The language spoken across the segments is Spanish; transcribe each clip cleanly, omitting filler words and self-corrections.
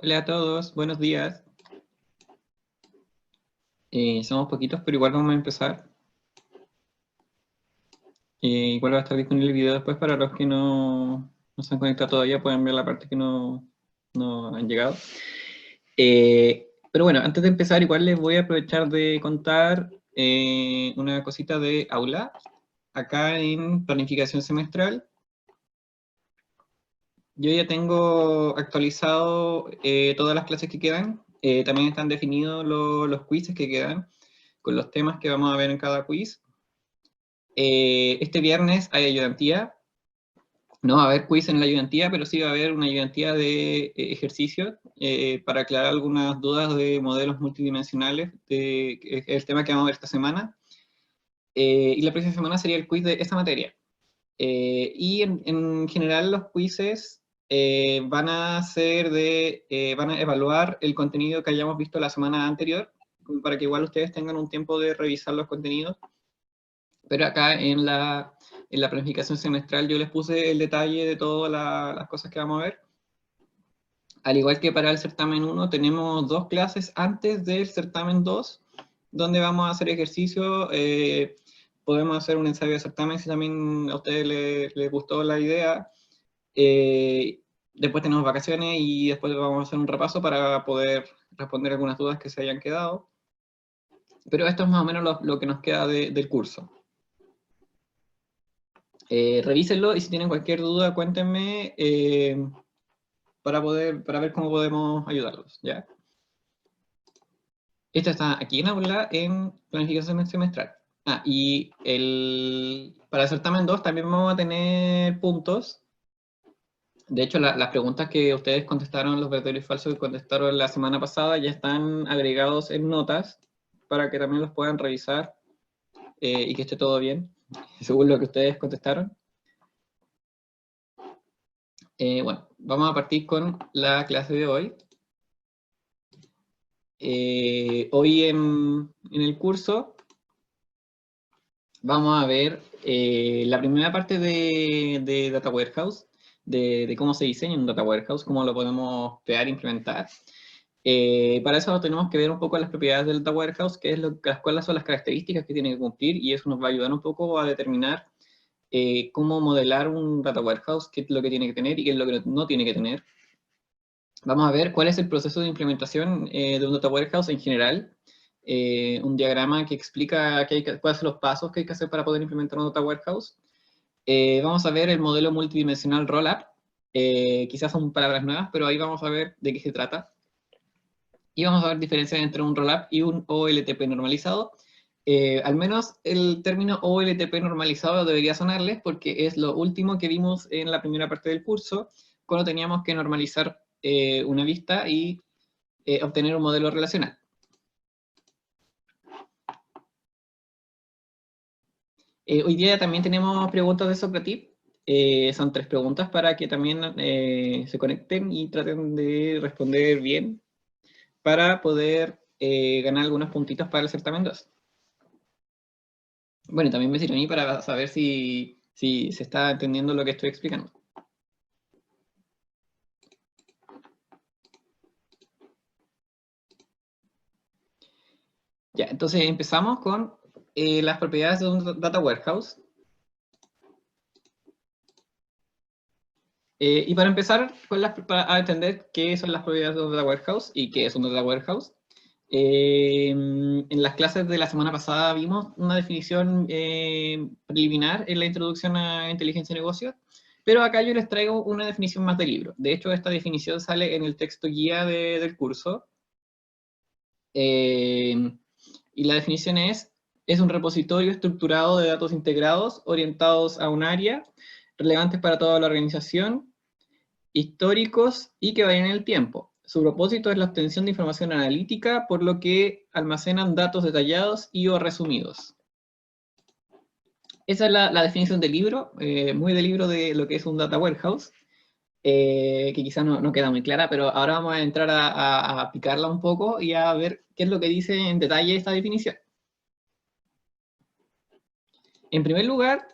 Hola a todos, buenos días. Somos poquitos, pero igual vamos a empezar. Igual va a estar disponible el video después para los que no se han conectado todavía, pueden ver la parte que no han llegado. Pero bueno, antes de empezar, igual les voy a aprovechar de contar una cosita de aula. Acá en planificación semestral, yo ya tengo actualizado todas las clases que quedan. También están definidos los quizzes que quedan, con los temas que vamos a ver en cada quiz. Este viernes hay ayudantía. No va a haber quiz en la ayudantía, pero sí va a haber una ayudantía de ejercicio para aclarar algunas dudas de modelos multidimensionales, que es el tema que vamos a ver esta semana. Y la próxima semana sería el quiz de esa materia. Y en general los quizzes van van a evaluar el contenido que hayamos visto la semana anterior, para que igual ustedes tengan un tiempo de revisar los contenidos. Pero acá en la planificación semestral yo les puse el detalle de todas las cosas que vamos a ver. Al igual que para el certamen 1, tenemos 2 clases antes del certamen 2, donde vamos a hacer ejercicio. Podemos hacer un ensayo de certamen si también a ustedes les gustó la idea. Después tenemos vacaciones y después vamos a hacer un repaso para poder responder algunas dudas que se hayan quedado. Pero esto es más o menos lo que nos queda del curso. Revísenlo y si tienen cualquier duda, cuéntenme para ver cómo podemos ayudarlos, ¿ya? Esto está aquí en aula en planificación semestral. Y para el certamen 2 también vamos a tener puntos. De hecho, las preguntas que ustedes contestaron, los verdaderos y falsos que contestaron la semana pasada, ya están agregados en notas para que también los puedan revisar y que esté todo bien, según lo que ustedes contestaron. Bueno, vamos a partir con la clase de hoy. Hoy en el curso vamos a ver la primera parte de Data Warehouse, de cómo se diseña un Data Warehouse, cómo lo podemos crear e implementar. Para eso tenemos que ver un poco las propiedades del Data Warehouse, cuáles son las características que tiene que cumplir, y eso nos va a ayudar un poco a determinar cómo modelar un Data Warehouse, qué es lo que tiene que tener y qué es lo que no tiene que tener. Vamos a ver cuál es el proceso de implementación de un Data Warehouse en general, un diagrama que explica cuáles son los pasos que hay que hacer para poder implementar un Data Warehouse. Vamos a ver el modelo multidimensional Rollup, quizás son palabras nuevas, pero ahí vamos a ver de qué se trata. Y vamos a ver diferencias entre un Rollup y un OLTP normalizado. Al menos el término OLTP normalizado debería sonarles porque es lo último que vimos en la primera parte del curso, cuando teníamos que normalizar una vista y obtener un modelo relacional. Hoy día también tenemos preguntas de Socrative. Son 3 preguntas para que también se conecten y traten de responder bien para poder ganar algunos puntitos para el certamen 2. Bueno, y también me sirve a mí para saber si se está entendiendo lo que estoy explicando. Ya, entonces empezamos con las propiedades de un Data Warehouse. Y para empezar a entender qué son las propiedades de un Data Warehouse y qué es un Data Warehouse, en las clases de la semana pasada vimos una definición preliminar en la introducción a inteligencia de negocios, pero acá yo les traigo una definición más de libro. De hecho, esta definición sale en el texto guía del curso. Y la definición es un repositorio estructurado de datos integrados orientados a un área, relevantes para toda la organización, históricos y que varían en el tiempo. Su propósito es la obtención de información analítica, por lo que almacenan datos detallados y o resumidos. Esa es la definición del libro, muy del libro de lo que es un data warehouse, que quizás no queda muy clara, pero ahora vamos a entrar a picarla un poco y a ver qué es lo que dice en detalle esta definición. En primer lugar,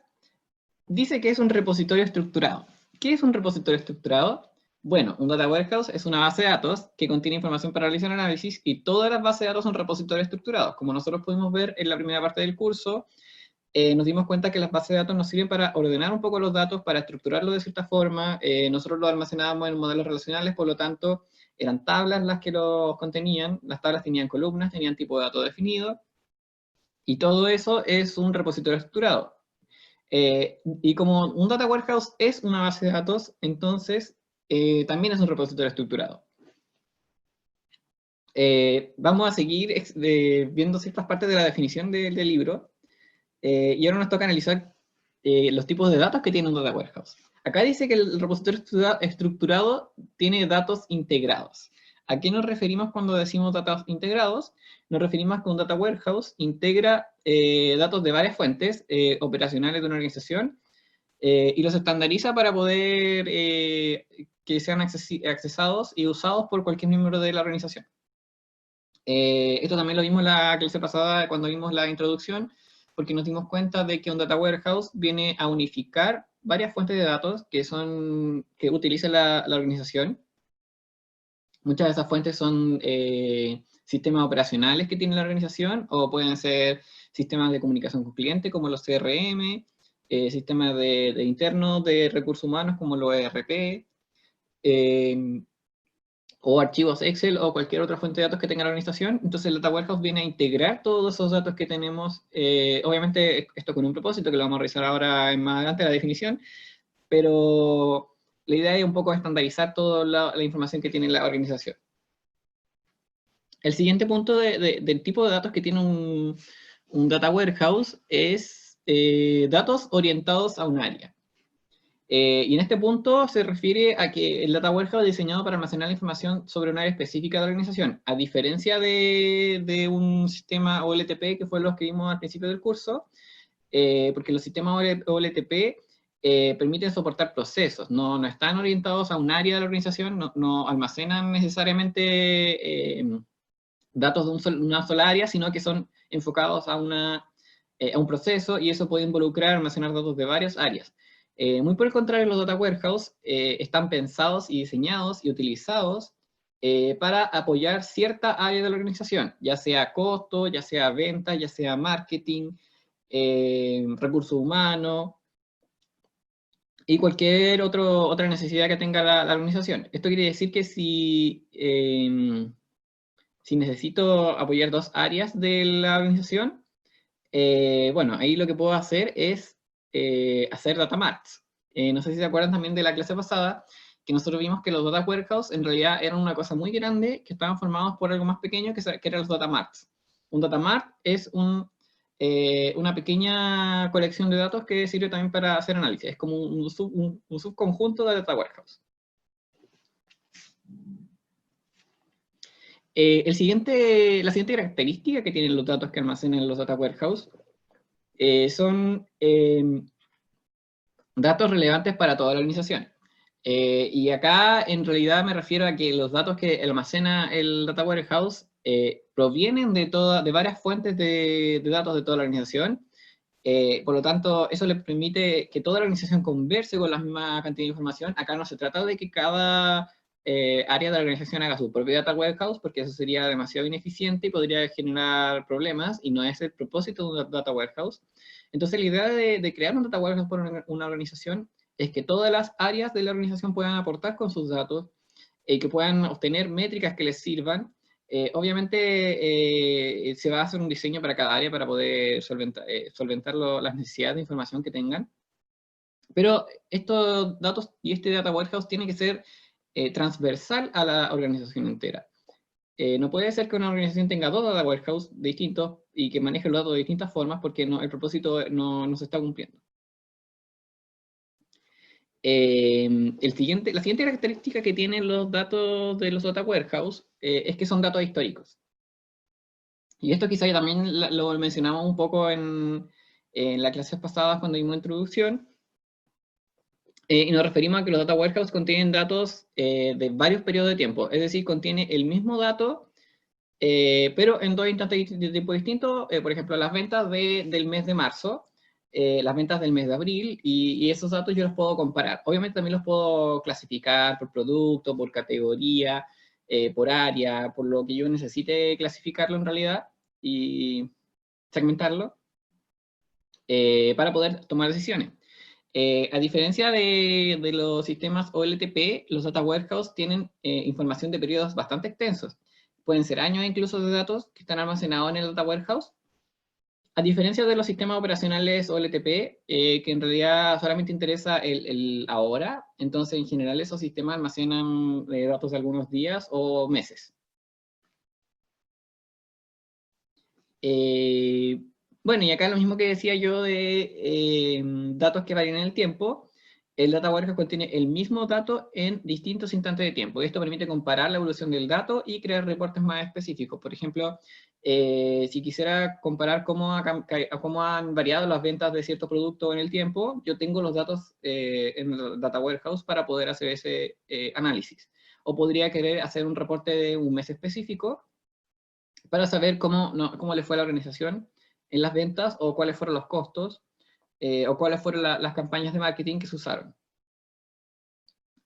dice que es un repositorio estructurado. ¿Qué es un repositorio estructurado? Bueno, un data warehouse es una base de datos que contiene información para realizar análisis y todas las bases de datos son repositorios estructurados. Como nosotros pudimos ver en la primera parte del curso, nos dimos cuenta que las bases de datos nos sirven para ordenar un poco los datos, para estructurarlos de cierta forma. Nosotros los almacenábamos en modelos relacionales, por lo tanto, eran tablas las que los contenían. Las tablas tenían columnas, tenían tipo de dato definido, y todo eso es un repositorio estructurado. Y como un data warehouse es una base de datos, entonces también es un repositorio estructurado. Vamos a seguir viendo ciertas partes de la definición del libro, y ahora nos toca analizar los tipos de datos que tiene un data warehouse. Acá dice que el repositorio estructurado tiene datos integrados. ¿A qué nos referimos cuando decimos datos integrados? Nos referimos a que un data warehouse integra datos de varias fuentes operacionales de una organización y los estandariza para poder que sean accesados y usados por cualquier miembro de la organización. Esto también lo vimos en la clase pasada cuando vimos la introducción, porque nos dimos cuenta de que un data warehouse viene a unificar varias fuentes de datos que utiliza la organización. Muchas de esas fuentes son sistemas operacionales que tiene la organización, o pueden ser sistemas de comunicación con cliente, como los CRM, sistemas de internos de recursos humanos, como los ERP, o archivos Excel, o cualquier otra fuente de datos que tenga la organización. Entonces el Data Warehouse viene a integrar todos esos datos que tenemos, obviamente esto con un propósito, que lo vamos a revisar ahora más adelante, la definición, pero la idea es un poco estandarizar toda la información que tiene la organización. El siguiente punto del tipo de datos que tiene un Data Warehouse es datos orientados a un área. Y en este punto se refiere a que el Data Warehouse es diseñado para almacenar la información sobre un área específica de la organización, a diferencia de un sistema OLTP, que fue lo que vimos al principio del curso, porque los sistemas OLTP permiten soportar procesos, no están orientados a un área de la organización, no almacenan necesariamente datos de una sola área, sino que son enfocados a un proceso, y eso puede involucrar almacenar datos de varias áreas. Muy por el contrario, los data warehouse están pensados y diseñados y utilizados para apoyar cierta área de la organización, ya sea costo, ya sea venta, ya sea marketing, recursos humanos, y cualquier otra necesidad que tenga la organización. Esto quiere decir que si necesito apoyar dos áreas de la organización, bueno, ahí lo que puedo hacer es hacer data marts. No sé si se acuerdan también de la clase pasada, que nosotros vimos que los data warehouse en realidad eran una cosa muy grande, que estaban formados por algo más pequeño, que eran los data marts. Un data mart es una pequeña colección de datos que sirve también para hacer análisis. Es como un subconjunto de data warehouse. La siguiente característica que tienen los datos que almacenan los data warehouse son datos relevantes para toda la organización. Y acá en realidad me refiero a que los datos que almacena el data warehouse provienen de varias fuentes de datos de toda la organización. Por lo tanto, eso le permite que toda la organización converse con la misma cantidad de información. Acá no se trata de que cada área de la organización haga su propio data warehouse, porque eso sería demasiado ineficiente y podría generar problemas, y no es el propósito de un data warehouse. Entonces, la idea de crear un data warehouse por una organización es que todas las áreas de la organización puedan aportar con sus datos, y que puedan obtener métricas que les sirvan. Obviamente se va a hacer un diseño para cada área para poder solventar las necesidades de información que tengan, pero estos datos y este data warehouse tiene que ser transversal a la organización entera. No puede ser que una organización tenga dos data warehouse distintos y que maneje los datos de distintas formas, porque el propósito no se está cumpliendo. La siguiente característica que tienen los datos de los data warehouse es que son datos históricos. Y esto quizá ya también lo mencionamos un poco en las clases pasadas cuando vimos introducción, y nos referimos a que los data warehouse contienen datos de varios periodos de tiempo, es decir, contiene el mismo dato, pero en dos instantes de tiempo distintos. Por ejemplo, las ventas del mes de marzo las ventas del mes de abril, y esos datos yo los puedo comparar. Obviamente también los puedo clasificar por producto, por categoría, por área, por lo que yo necesite clasificarlo en realidad, y segmentarlo, para poder tomar decisiones. A diferencia de los sistemas OLTP, los Data Warehouse tienen información de periodos bastante extensos. Pueden ser años incluso de datos que están almacenados en el Data Warehouse. A diferencia de los sistemas operacionales OLTP, que en realidad solamente interesa el ahora, entonces en general esos sistemas almacenan datos de algunos días o meses. Bueno, y acá lo mismo que decía yo de datos que varían en el tiempo, el Data Warehouse contiene el mismo dato en distintos instantes de tiempo. Esto permite comparar la evolución del dato y crear reportes más específicos. Por ejemplo, si quisiera comparar cómo han variado las ventas de cierto producto en el tiempo, yo tengo los datos en el Data Warehouse para poder hacer ese análisis. O podría querer hacer un reporte de un mes específico para saber cómo le fue a la organización en las ventas, o cuáles fueron los costos, o cuáles fueron las campañas de marketing que se usaron.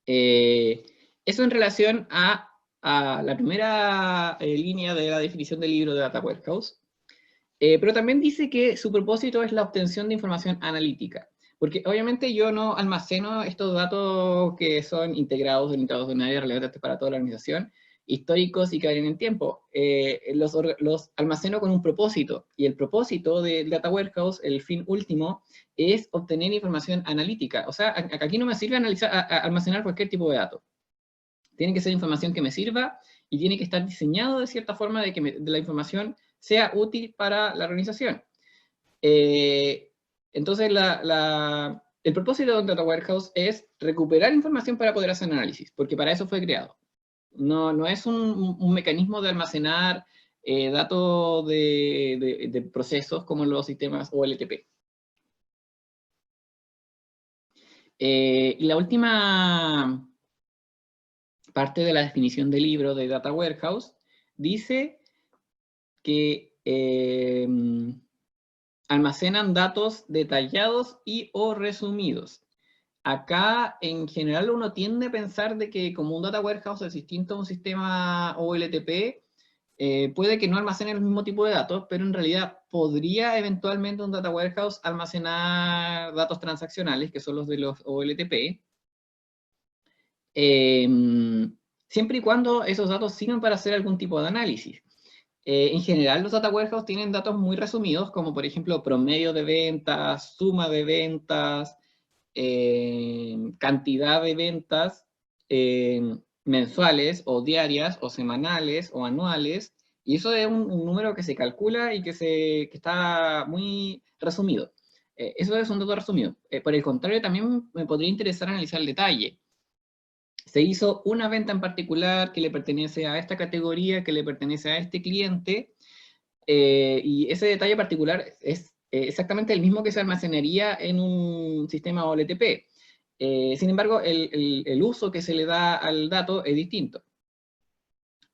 Eso en relación a la primera línea de la definición del libro de Data Warehouse. Pero también dice que su propósito es la obtención de información analítica. Porque obviamente yo no almaceno estos datos que son integrados de un área relevante para toda la organización, históricos y que varían en tiempo. Los almaceno con un propósito, y el propósito del Data Warehouse, el fin último, es obtener información analítica. O sea, aquí no me sirve almacenar cualquier tipo de dato. Tiene que ser información que me sirva, y tiene que estar diseñado de cierta forma de que la información sea útil para la organización. Entonces, el propósito de un Data Warehouse es recuperar información para poder hacer análisis, porque para eso fue creado. No es un mecanismo de almacenar datos de procesos como los sistemas OLTP. Y la última parte de la definición del libro de Data Warehouse dice que almacenan datos detallados y o resumidos. Acá, en general, uno tiende a pensar de que como un Data Warehouse es distinto a un sistema OLTP, puede que no almacene el mismo tipo de datos, pero en realidad podría eventualmente un Data Warehouse almacenar datos transaccionales, que son los de los OLTP, siempre y cuando esos datos sirvan para hacer algún tipo de análisis. En general, los Data Warehouse tienen datos muy resumidos, como por ejemplo promedio de ventas, suma de ventas, cantidad de ventas mensuales o diarias o semanales o anuales, y eso es un número que se calcula y que está muy resumido. Eso es un dato resumido. Por el contrario, también me podría interesar analizar el detalle. Se hizo una venta en particular que le pertenece a esta categoría, que le pertenece a este cliente, y ese detalle particular es exactamente el mismo que se almacenaría en un sistema OLTP. Sin embargo, el uso que se le da al dato es distinto.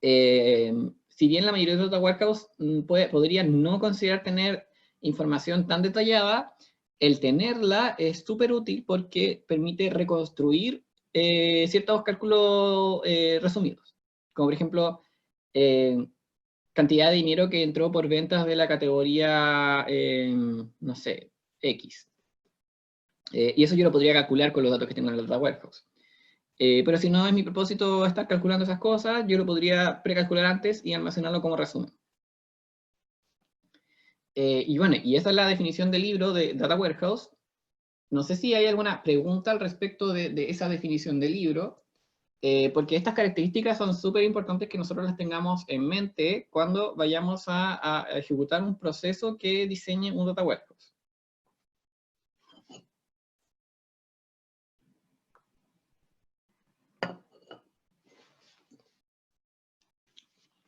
Si bien la mayoría de los Data Warehouse podría no considerar tener información tan detallada, el tenerla es súper útil porque permite reconstruir ciertos cálculos resumidos. Como por ejemplo, cantidad de dinero que entró por ventas de la categoría, no sé, X. Y eso yo lo podría calcular con los datos que tengo en el Data Warehouse. Pero si no es mi propósito estar calculando esas cosas, yo lo podría precalcular antes y almacenarlo como resumen. Y bueno, y esa es la definición del libro de Data Warehouse. No sé si hay alguna pregunta al respecto de esa definición del libro, porque estas características son súper importantes que nosotros las tengamos en mente cuando vayamos a ejecutar un proceso que diseñe un Data Warehouse.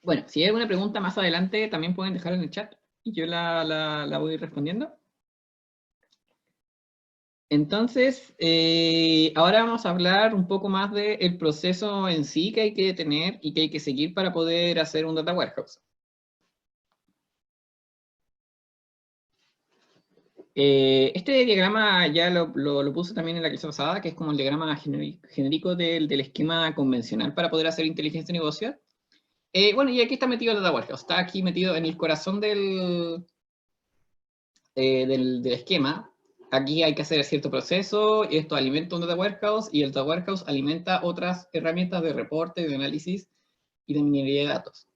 Bueno, si hay alguna pregunta más adelante, también pueden dejarla en el chat y yo la voy respondiendo. Entonces, ahora vamos a hablar un poco más del proceso en sí que hay que tener y que hay que seguir para poder hacer un Data Warehouse. Este diagrama ya lo puse también en la clase pasada, que es como el diagrama genérico del esquema convencional para poder hacer inteligencia de negocio. Bueno, y aquí está metido el Data Warehouse, está aquí metido en el corazón del esquema. Aquí hay que hacer cierto proceso, y esto alimenta un Data Warehouse, y el Data Warehouse alimenta otras herramientas de reporte, de análisis y de minería de datos.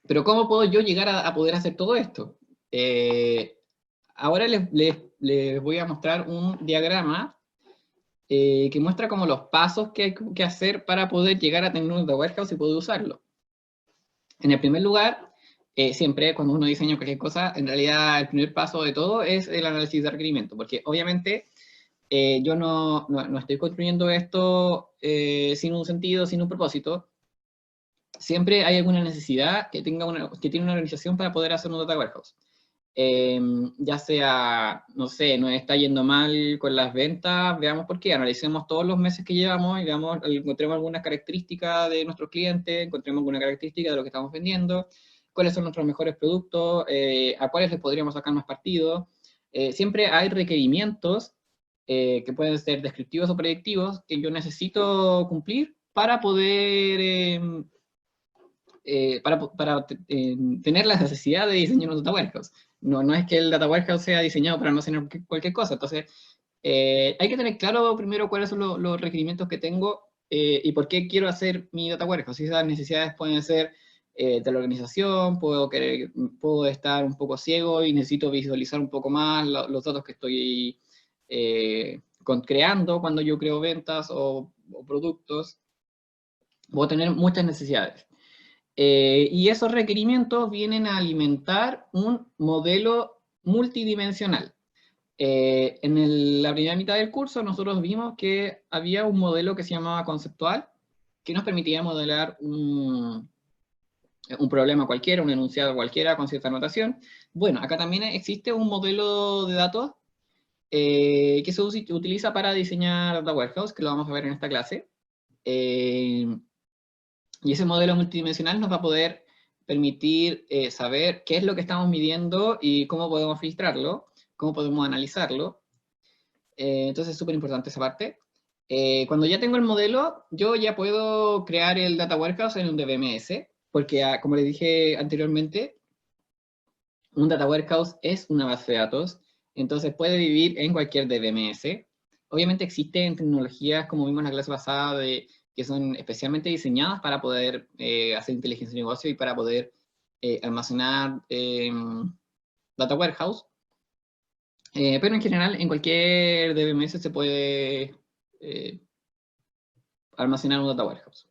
Pero ¿cómo puedo yo llegar a poder hacer todo esto? Ahora les voy a mostrar un diagrama que muestra como los pasos que hay que hacer para poder llegar a tener un Data Warehouse y poder usarlo. En el primer lugar, siempre cuando uno diseña cualquier cosa, en realidad el primer paso de todo es el análisis de requerimiento, porque obviamente yo no estoy construyendo esto sin un sentido, sin un propósito. Siempre hay alguna necesidad que tiene una organización para poder hacer un Data Warehouse. Ya sea, no sé, nos está yendo mal con las ventas, veamos por qué, analicemos todos los meses que llevamos y veamos, encontremos algunas características de nuestros clientes, encontremos alguna característica de lo que estamos vendiendo, cuáles son nuestros mejores productos, a cuáles les podríamos sacar más partido. Siempre hay requerimientos que pueden ser descriptivos o predictivos que yo necesito cumplir para poder tener la necesidad de diseñar un data warehouse. No es que el data warehouse sea diseñado para no hacer cualquier cosa. Entonces, hay que tener claro primero cuáles son los requerimientos que tengo y por qué quiero hacer mi data warehouse. Esas necesidades pueden ser de la organización, puedo estar un poco ciego y necesito visualizar un poco más los datos que estoy creando cuando yo creo ventas o productos. Puedo tener muchas necesidades. Y esos requerimientos vienen a alimentar un modelo multidimensional. La primera mitad del curso nosotros vimos que había un modelo que se llamaba conceptual, que nos permitía modelar un problema cualquiera, un enunciado cualquiera con cierta notación. Bueno, acá también existe un modelo de datos que se utiliza para diseñar Data Warehouse, que lo vamos a ver en esta clase. Y ese modelo multidimensional nos va a poder permitir saber qué es lo que estamos midiendo y cómo podemos filtrarlo, cómo podemos analizarlo. Entonces es súper importante esa parte. Cuando ya tengo el modelo, yo ya puedo crear el Data Warehouse en un DBMS, porque como les dije anteriormente, un Data Warehouse es una base de datos, entonces puede vivir en cualquier DBMS. Obviamente existen tecnologías, como vimos en la clase pasada, que son especialmente diseñadas para poder hacer inteligencia de negocio y para poder almacenar Data Warehouse. Pero en general, en cualquier DBMS se puede almacenar un Data Warehouse.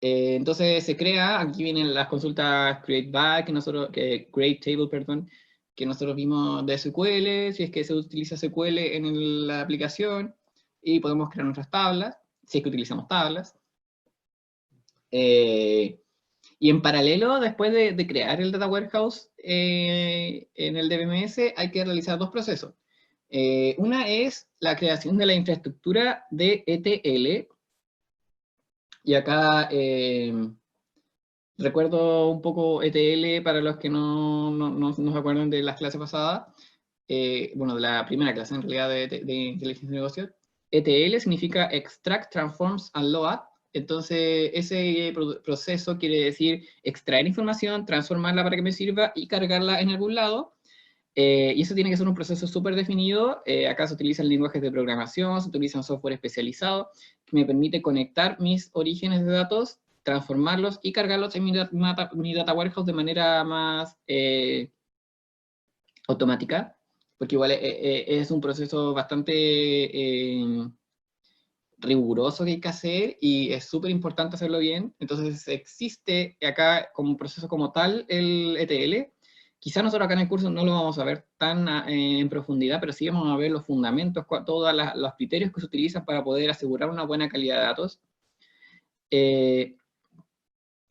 Entonces se crea, aquí vienen las consultas create by, create table, perdón, que nosotros vimos de SQL, si es que se utiliza SQL en la aplicación, y podemos crear nuestras tablas, si es que utilizamos tablas. Y en paralelo, después de crear el Data Warehouse en el DBMS, hay que realizar dos procesos. Una es la creación de la infraestructura de ETL, y acá recuerdo un poco ETL para los que no se acuerdan de las clases pasadas, bueno, de la primera clase en realidad de inteligencia de negocios. ETL significa Extract, Transforms and Load. Entonces, ese proceso quiere decir extraer información, transformarla para que me sirva y cargarla en algún lado. Y eso tiene que ser un proceso súper definido. Acá se utilizan lenguajes de programación, se utiliza un software especializado que me permite conectar mis orígenes de datos, transformarlos y cargarlos en mi data warehouse de manera más automática, porque igual es un proceso bastante riguroso que hay que hacer y es súper importante hacerlo bien. Entonces existe acá como proceso como tal el ETL. Quizás nosotros acá en el curso no lo vamos a ver tan en profundidad, pero sí vamos a ver los fundamentos, todos los criterios que se utilizan para poder asegurar una buena calidad de datos.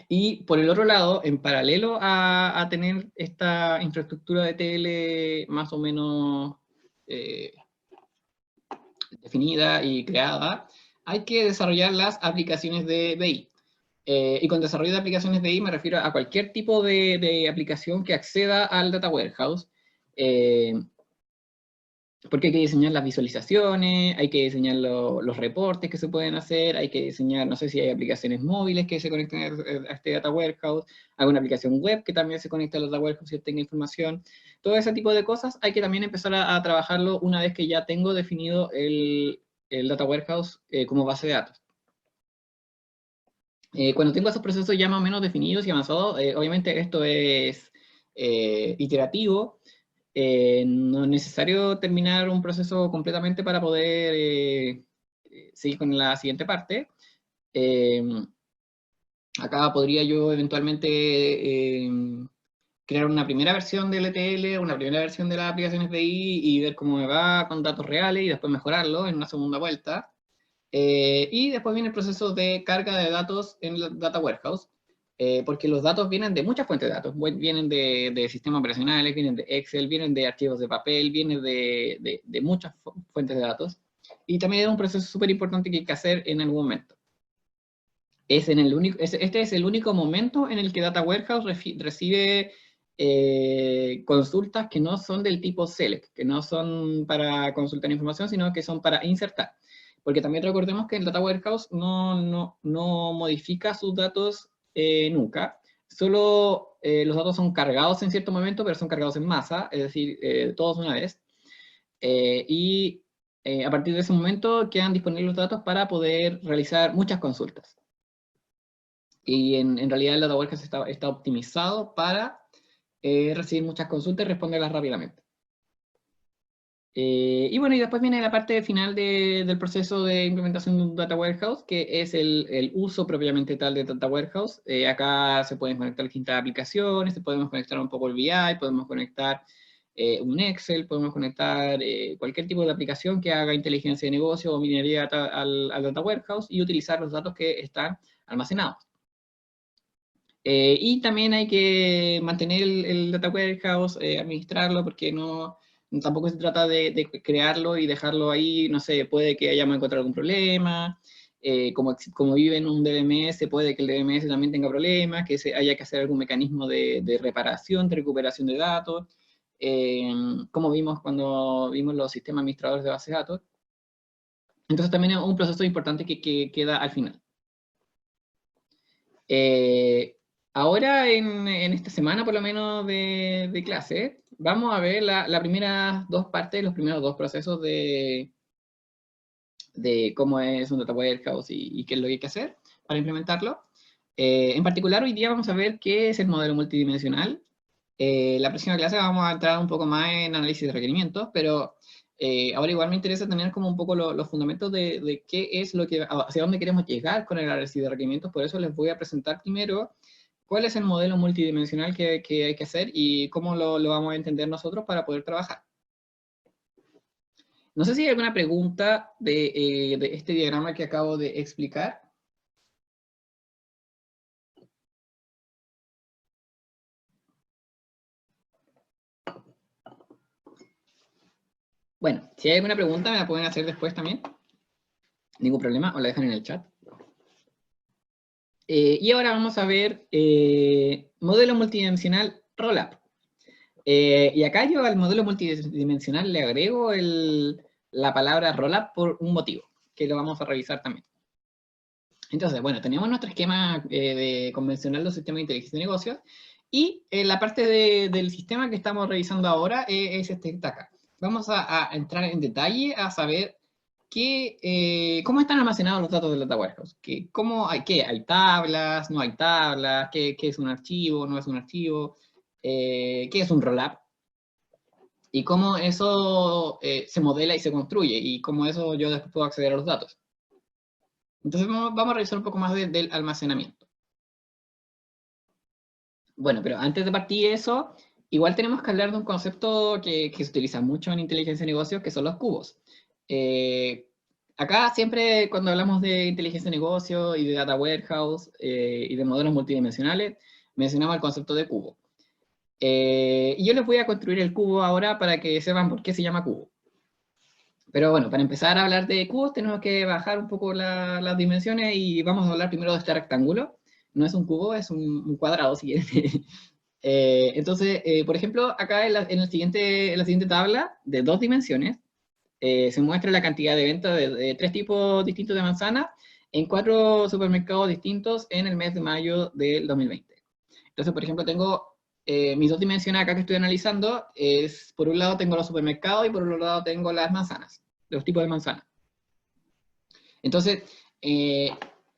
Y por el otro lado, en paralelo a tener esta infraestructura de ETL más o menos definida y creada, hay que desarrollar las aplicaciones de BI. Y con desarrollo de aplicaciones de BI me refiero a cualquier tipo de aplicación que acceda al Data Warehouse, Porque hay que diseñar las visualizaciones, hay que diseñar los reportes que se pueden hacer, hay que diseñar, no sé si hay aplicaciones móviles que se conecten a este Data Warehouse, alguna aplicación web que también se conecte al Data Warehouse y obtenga información. Todo ese tipo de cosas hay que también empezar a trabajarlo una vez que ya tengo definido el Data Warehouse como base de datos. Cuando tengo esos procesos ya más o menos definidos y avanzados, obviamente esto es iterativo. No es necesario terminar un proceso completamente para poder seguir con la siguiente parte. Acá podría yo eventualmente crear una primera versión del ETL, una primera versión de las aplicaciones BI y ver cómo me va con datos reales y después mejorarlo en una segunda vuelta. Y después viene el proceso de carga de datos en el Data Warehouse, porque los datos vienen de muchas fuentes de datos, vienen de sistemas operacionales, vienen de Excel, vienen de archivos de papel, vienen de muchas fuentes de datos, y también es un proceso súper importante que hay que hacer en algún momento. Este es el único momento en el que Data Warehouse recibe consultas que no son del tipo select, que no son para consultar información, sino que son para insertar. Porque también recordemos que el Data Warehouse no modifica sus datos nunca, solo los datos son cargados en cierto momento, pero son cargados en masa, es decir, todos una vez. Y a partir de ese momento quedan disponibles los datos para poder realizar muchas consultas. Y en realidad el Data Warehouse está optimizado para recibir muchas consultas y responderlas rápidamente. Y bueno, y después viene la parte final del proceso de implementación de un Data Warehouse, que es el uso propiamente tal de Data Warehouse. Acá se pueden conectar distintas aplicaciones, podemos conectar un poco el BI, podemos conectar un Excel, podemos conectar cualquier tipo de aplicación que haga inteligencia de negocio o minería al Data Warehouse y utilizar los datos que están almacenados. Y también hay que mantener el Data Warehouse, administrarlo, porque tampoco se trata de crearlo y dejarlo ahí, no sé, puede que hayamos encontrado algún problema, como vive en un DBMS, puede que el DBMS también tenga problemas, que haya que hacer algún mecanismo de reparación, de recuperación de datos, como vimos cuando vimos los sistemas administradores de bases de datos. Entonces también es un proceso importante que queda al final. Ahora, en esta semana por lo menos de clase, vamos a ver las primeras dos partes, los primeros dos procesos de cómo es un Data Warehouse y qué es lo que hay que hacer para implementarlo. En particular, hoy día vamos a ver qué es el modelo multidimensional. La próxima clase vamos a entrar un poco más en análisis de requerimientos, pero ahora igual me interesa tener como un poco los fundamentos de qué es hacia dónde queremos llegar con el análisis de requerimientos. Por eso les voy a presentar primero cuál es el modelo multidimensional que hay que hacer y cómo lo vamos a entender nosotros para poder trabajar. No sé si hay alguna pregunta de este diagrama que acabo de explicar. Bueno, si hay alguna pregunta me la pueden hacer después también. Ningún problema, o la dejan en el chat. Y ahora vamos a ver modelo multidimensional Rollup. Y acá yo al modelo multidimensional le agrego la palabra Rollup por un motivo, que lo vamos a revisar también. Entonces, bueno, tenemos nuestro esquema convencional del sistema de inteligencia de negocios, y la parte del sistema que estamos revisando ahora es este que está acá. Vamos a entrar en detalle a saber cómo están almacenados los datos del Data Warehouse. ¿Hay tablas? ¿No hay tablas? ¿Qué es un archivo? ¿No es un archivo? ¿Qué es un rollup? Y cómo eso se modela y se construye, y cómo eso yo después puedo acceder a los datos. Entonces vamos a revisar un poco más del almacenamiento. Bueno, pero antes de partir eso, igual tenemos que hablar de un concepto que se utiliza mucho en inteligencia de negocios, que son los cubos. Acá siempre cuando hablamos de inteligencia de negocios y de data warehouse y de modelos multidimensionales, mencionamos el concepto de cubo. Y yo les voy a construir el cubo ahora para que sepan por qué se llama cubo. Pero bueno, para empezar a hablar de cubos tenemos que bajar un poco las dimensiones y vamos a hablar primero de este rectángulo. No es un cubo, es un cuadrado, si quieren. Entonces, por ejemplo, acá en la siguiente tabla de 2 dimensiones, se muestra la cantidad de ventas de 3 tipos distintos de manzana en 4 supermercados distintos en el mes de mayo del 2020. Entonces, por ejemplo, tengo mis 2 dimensiones acá que estoy analizando, por un lado tengo los supermercados y por otro lado tengo las manzanas, los tipos de manzanas. Entonces,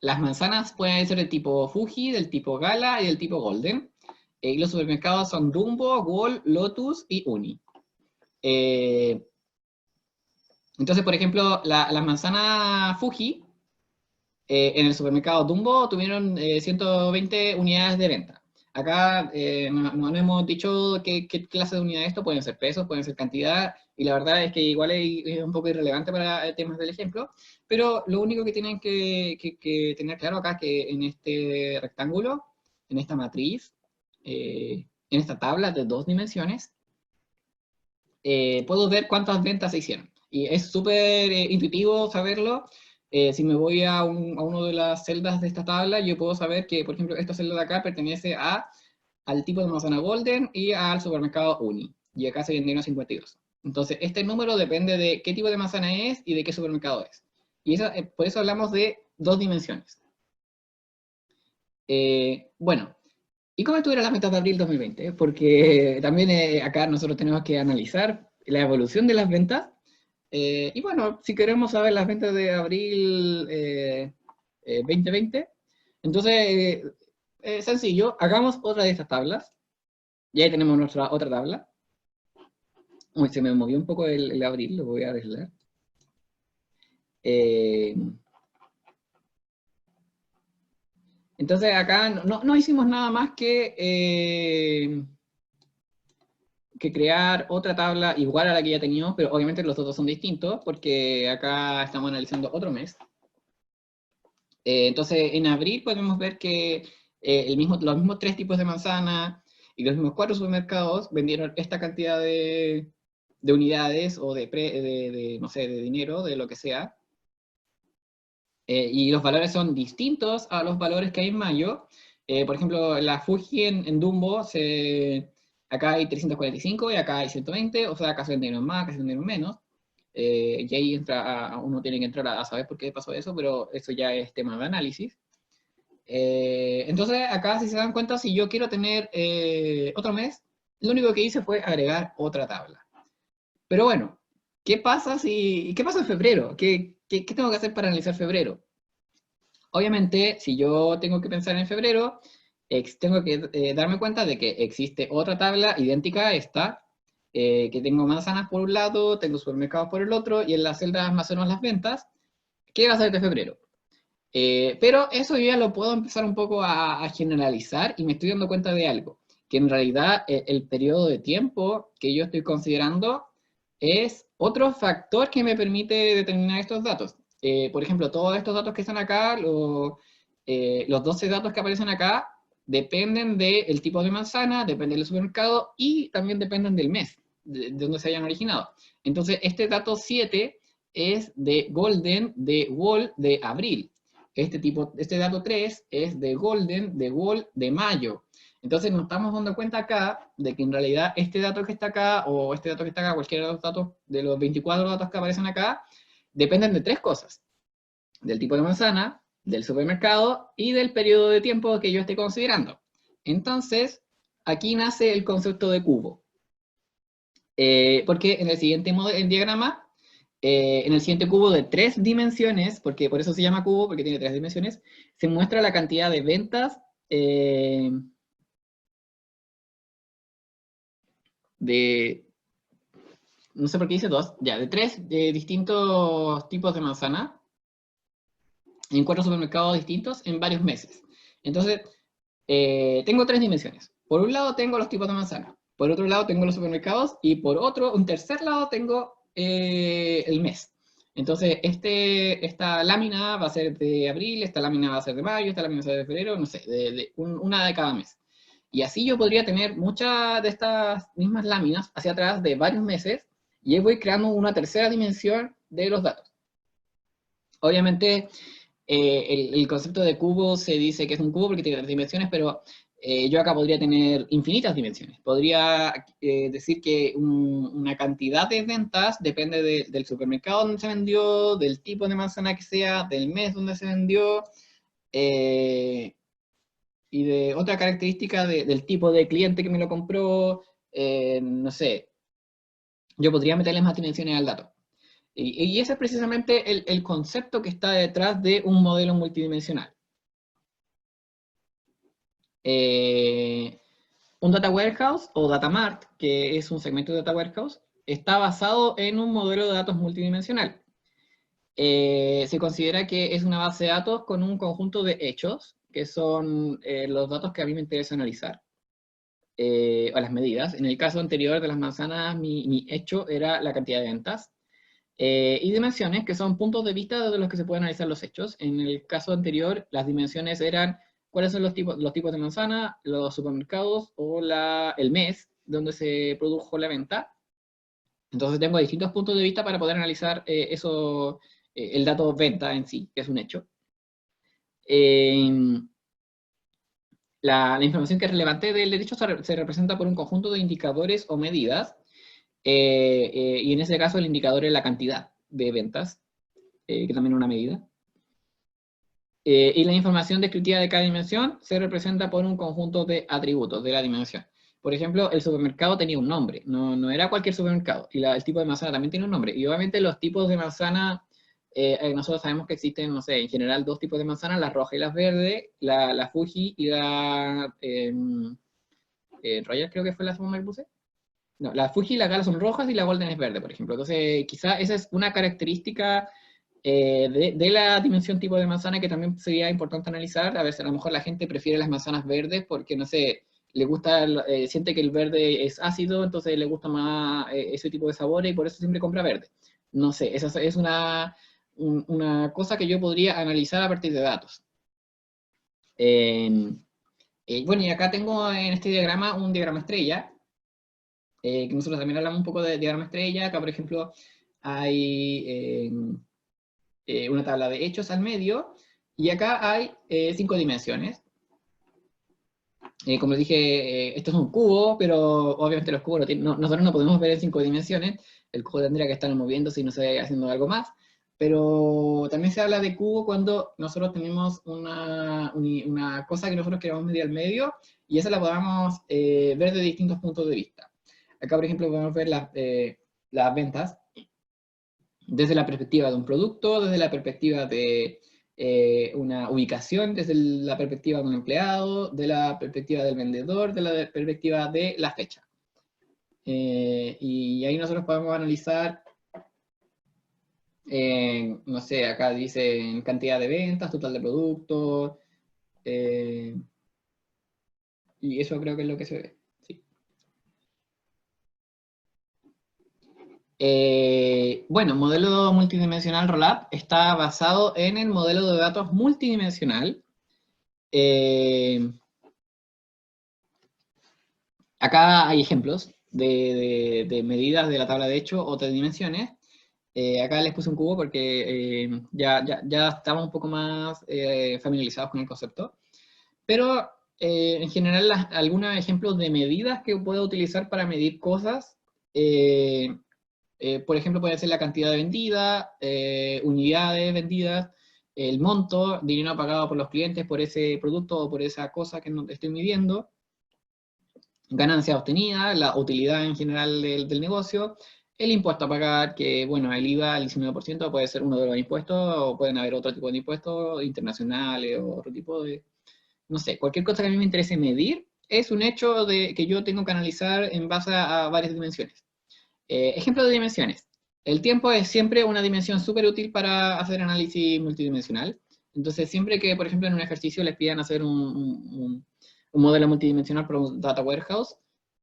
las manzanas pueden ser del tipo Fuji, del tipo Gala y del tipo Golden. Y los supermercados son Dumbo, Wall, Lotus y Uni. Entonces, por ejemplo, las manzanas Fuji en el supermercado Dumbo tuvieron 120 unidades de venta. Acá no hemos dicho qué clase de unidad es esto, pueden ser pesos, pueden ser cantidad, y la verdad es que igual es un poco irrelevante para temas del ejemplo, pero lo único que tienen que tener claro acá es que en este rectángulo, en esta matriz, en esta tabla de 2 dimensiones, puedo ver cuántas ventas se hicieron. Y es súper intuitivo saberlo. Si me voy a una de las celdas de esta tabla, yo puedo saber que, por ejemplo, esta celda de acá pertenece al tipo de manzana Golden y al supermercado Uni. Y acá se vendieron 52. Entonces, este número depende de qué tipo de manzana es y de qué supermercado es. Y por eso hablamos de 2 dimensiones. Bueno, ¿y cómo estuvieron las ventas de abril 2020? Porque también acá nosotros tenemos que analizar la evolución de las ventas. Y bueno, si queremos saber las ventas de abril 2020, entonces, sencillo, hagamos otra de estas tablas. Y ahí tenemos nuestra otra tabla. Uy, se me movió un poco el abril, lo voy a arreglar. Entonces acá no hicimos nada más que crear otra tabla igual a la que ya teníamos, pero obviamente los datos son distintos, porque acá estamos analizando otro mes. Entonces, en abril podemos ver que los mismos 3 tipos de manzana y los mismos 4 supermercados vendieron esta cantidad de unidades o no sé, de dinero, de lo que sea. Y los valores son distintos a los valores que hay en mayo. Por ejemplo, la Fuji en Dumbo, acá hay 345 y acá hay 120, o sea, acá se vendieron más, acá se vendieron menos. Y ahí uno tiene que entrar a saber por qué pasó eso, pero eso ya es tema de análisis. Entonces, acá si se dan cuenta, si yo quiero tener otro mes, lo único que hice fue agregar otra tabla. Pero bueno, ¿qué pasa en febrero? ¿Qué tengo que hacer para analizar febrero? Obviamente, si yo tengo que pensar en febrero, tengo que darme cuenta de que existe otra tabla idéntica a esta, que tengo manzanas por un lado, tengo supermercados por el otro, y en la celda más o menos las ventas, ¿qué va a ser de febrero? Pero eso yo ya lo puedo empezar un poco a generalizar y me estoy dando cuenta de algo, que en realidad el periodo de tiempo que yo estoy considerando es otro factor que me permite determinar estos datos. Por ejemplo, todos estos datos que están acá, los 12 datos que aparecen acá, dependen del tipo de manzana, dependen del supermercado y también dependen del mes, de donde se hayan originado. Entonces, este dato 7 es de Golden, de Wall, de abril. Este dato 3 es de Golden, de Wall, de mayo. Entonces nos estamos dando cuenta acá de que en realidad este dato que está acá, o este dato que está acá, cualquiera de los datos, de los 24 datos que aparecen acá, dependen de 3 cosas. Del tipo de manzana, del supermercado y del periodo de tiempo que yo esté considerando. Entonces, aquí nace el concepto de cubo. Porque en el siguiente diagrama, en el siguiente cubo de 3 dimensiones, porque por eso se llama cubo, porque tiene 3 dimensiones, se muestra la cantidad de ventas no sé por qué dice 2, ya, de 3 distintos tipos de manzana en 4 supermercados distintos en varios meses. Entonces, tengo 3 dimensiones. Por un lado tengo los tipos de manzana, por otro lado tengo los supermercados y por un tercer lado tengo el mes. Entonces, esta lámina va a ser de abril, esta lámina va a ser de mayo, esta lámina va a ser de febrero, no sé, una de cada mes. Y así yo podría tener muchas de estas mismas láminas hacia atrás de varios meses y ahí voy creando una tercera dimensión de los datos. Obviamente, el concepto de cubo se dice que es un cubo porque tiene 3 dimensiones, pero yo acá podría tener infinitas dimensiones. Podría decir que una cantidad de ventas depende del supermercado donde se vendió, del tipo de manzana que sea, del mes donde se vendió, y de otra característica del tipo de cliente que me lo compró, no sé, yo podría meterle más dimensiones al dato. Y ese es precisamente el concepto que está detrás de un modelo multidimensional. Un data warehouse o data mart, que es un segmento de data warehouse, está basado en un modelo de datos multidimensional. Se considera que es una base de datos con un conjunto de hechos, que son los datos que a mí me interesa analizar, o las medidas. En el caso anterior de las manzanas, mi hecho era la cantidad de ventas. Y dimensiones, que son puntos de vista de los que se pueden analizar los hechos. En el caso anterior, las dimensiones eran cuáles son los tipos de manzana, los supermercados o el mes donde se produjo la venta. Entonces tengo distintos puntos de vista para poder analizar el dato venta en sí, que es un hecho. La información que es relevante del hecho se representa por un conjunto de indicadores o medidas, y en ese caso el indicador es la cantidad de ventas, que también es una medida. Y la información descriptiva de cada dimensión se representa por un conjunto de atributos de la dimensión. Por ejemplo, el supermercado tenía un nombre, no era cualquier supermercado, y el tipo de manzana también tiene un nombre. Y obviamente los tipos de manzana, nosotros sabemos que existen, no sé, en general dos tipos de manzana, las rojas y las verdes, la Fuji y la Royal, creo que fue la segunda que puse. No, la Fuji y la Gala son rojas y la Golden es verde, por ejemplo. Entonces, quizá esa es una característica de la dimensión tipo de manzana que también sería importante analizar. A ver si a lo mejor la gente prefiere las manzanas verdes porque, no sé, le gusta, siente que el verde es ácido, entonces le gusta más ese tipo de sabores y por eso siempre compra verde. No sé, esa es una cosa que yo podría analizar a partir de datos. Bueno, y acá tengo en este diagrama un diagrama estrella, que nosotros también hablamos un poco de diagrama estrella. Acá, por ejemplo, hay una tabla de hechos al medio, y acá hay 5 dimensiones. Como les dije, esto es un cubo, pero obviamente los cubos nosotros no podemos ver en 5 dimensiones. El cubo tendría que estar moviéndose y no sé, haciendo algo más. Pero también se habla de cubo cuando nosotros tenemos una cosa que nosotros queremos medir al medio, y esa la podamos ver de distintos puntos de vista. Acá, por ejemplo, podemos ver las ventas desde la perspectiva de un producto, desde la perspectiva de una ubicación, desde la perspectiva de un empleado, de la perspectiva del vendedor, de la perspectiva de la fecha. Y ahí nosotros podemos analizar, no sé, acá dice cantidad de ventas, total de productos, y eso creo que es lo que se ve. Bueno, modelo multidimensional Rollup está basado en el modelo de datos multidimensional. Acá hay ejemplos de medidas de la tabla de hecho o de dimensiones. Acá les puse un cubo porque ya estamos un poco más familiarizados con el concepto. Pero en general, algunos ejemplos de medidas que puedo utilizar para medir cosas, por ejemplo, puede ser la cantidad de vendida, unidades vendidas, el monto, dinero pagado por los clientes por ese producto o por esa cosa que no estoy midiendo, ganancia obtenida, la utilidad en general del negocio, el impuesto a pagar, que bueno, el IVA, el 19% puede ser uno de los impuestos, o pueden haber otro tipo de impuestos internacionales o otro tipo de, no sé, cualquier cosa que a mí me interese medir es un hecho que yo tengo que analizar en base a varias dimensiones. Ejemplo de dimensiones. El tiempo es siempre una dimensión súper útil para hacer análisis multidimensional. Entonces, siempre que, por ejemplo, en un ejercicio les pidan hacer un modelo multidimensional para un data warehouse,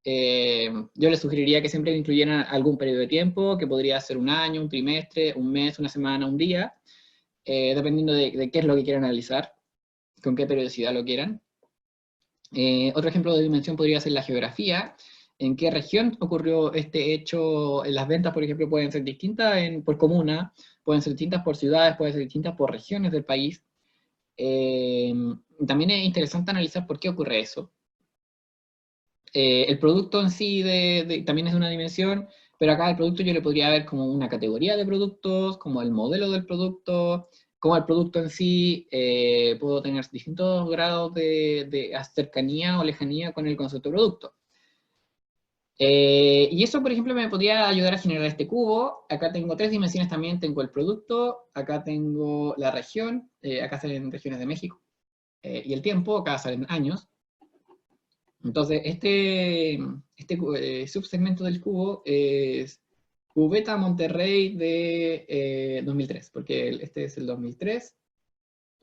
yo les sugeriría que siempre incluyeran algún periodo de tiempo, que podría ser un año, un trimestre, un mes, una semana, un día, dependiendo de qué es lo que quieran analizar, con qué periodicidad lo quieran. Otro ejemplo de dimensión podría ser la geografía. ¿En qué región ocurrió este hecho? Las ventas, por ejemplo, pueden ser distintas por comuna, pueden ser distintas por ciudades, pueden ser distintas por regiones del país. También es interesante analizar por qué ocurre eso. El producto en sí también es de una dimensión, pero acá el producto yo le podría ver como una categoría de productos, como el modelo del producto, como el producto en sí. Puedo tener distintos grados de cercanía o lejanía con el concepto de producto. Y eso, por ejemplo, me podría ayudar a generar este cubo. Acá tengo tres dimensiones también. Tengo el producto, acá tengo la región, acá salen regiones de México, y el tiempo, acá salen años. Entonces, este subsegmento del cubo es Cubeta Monterrey de 2003, porque este es el 2003,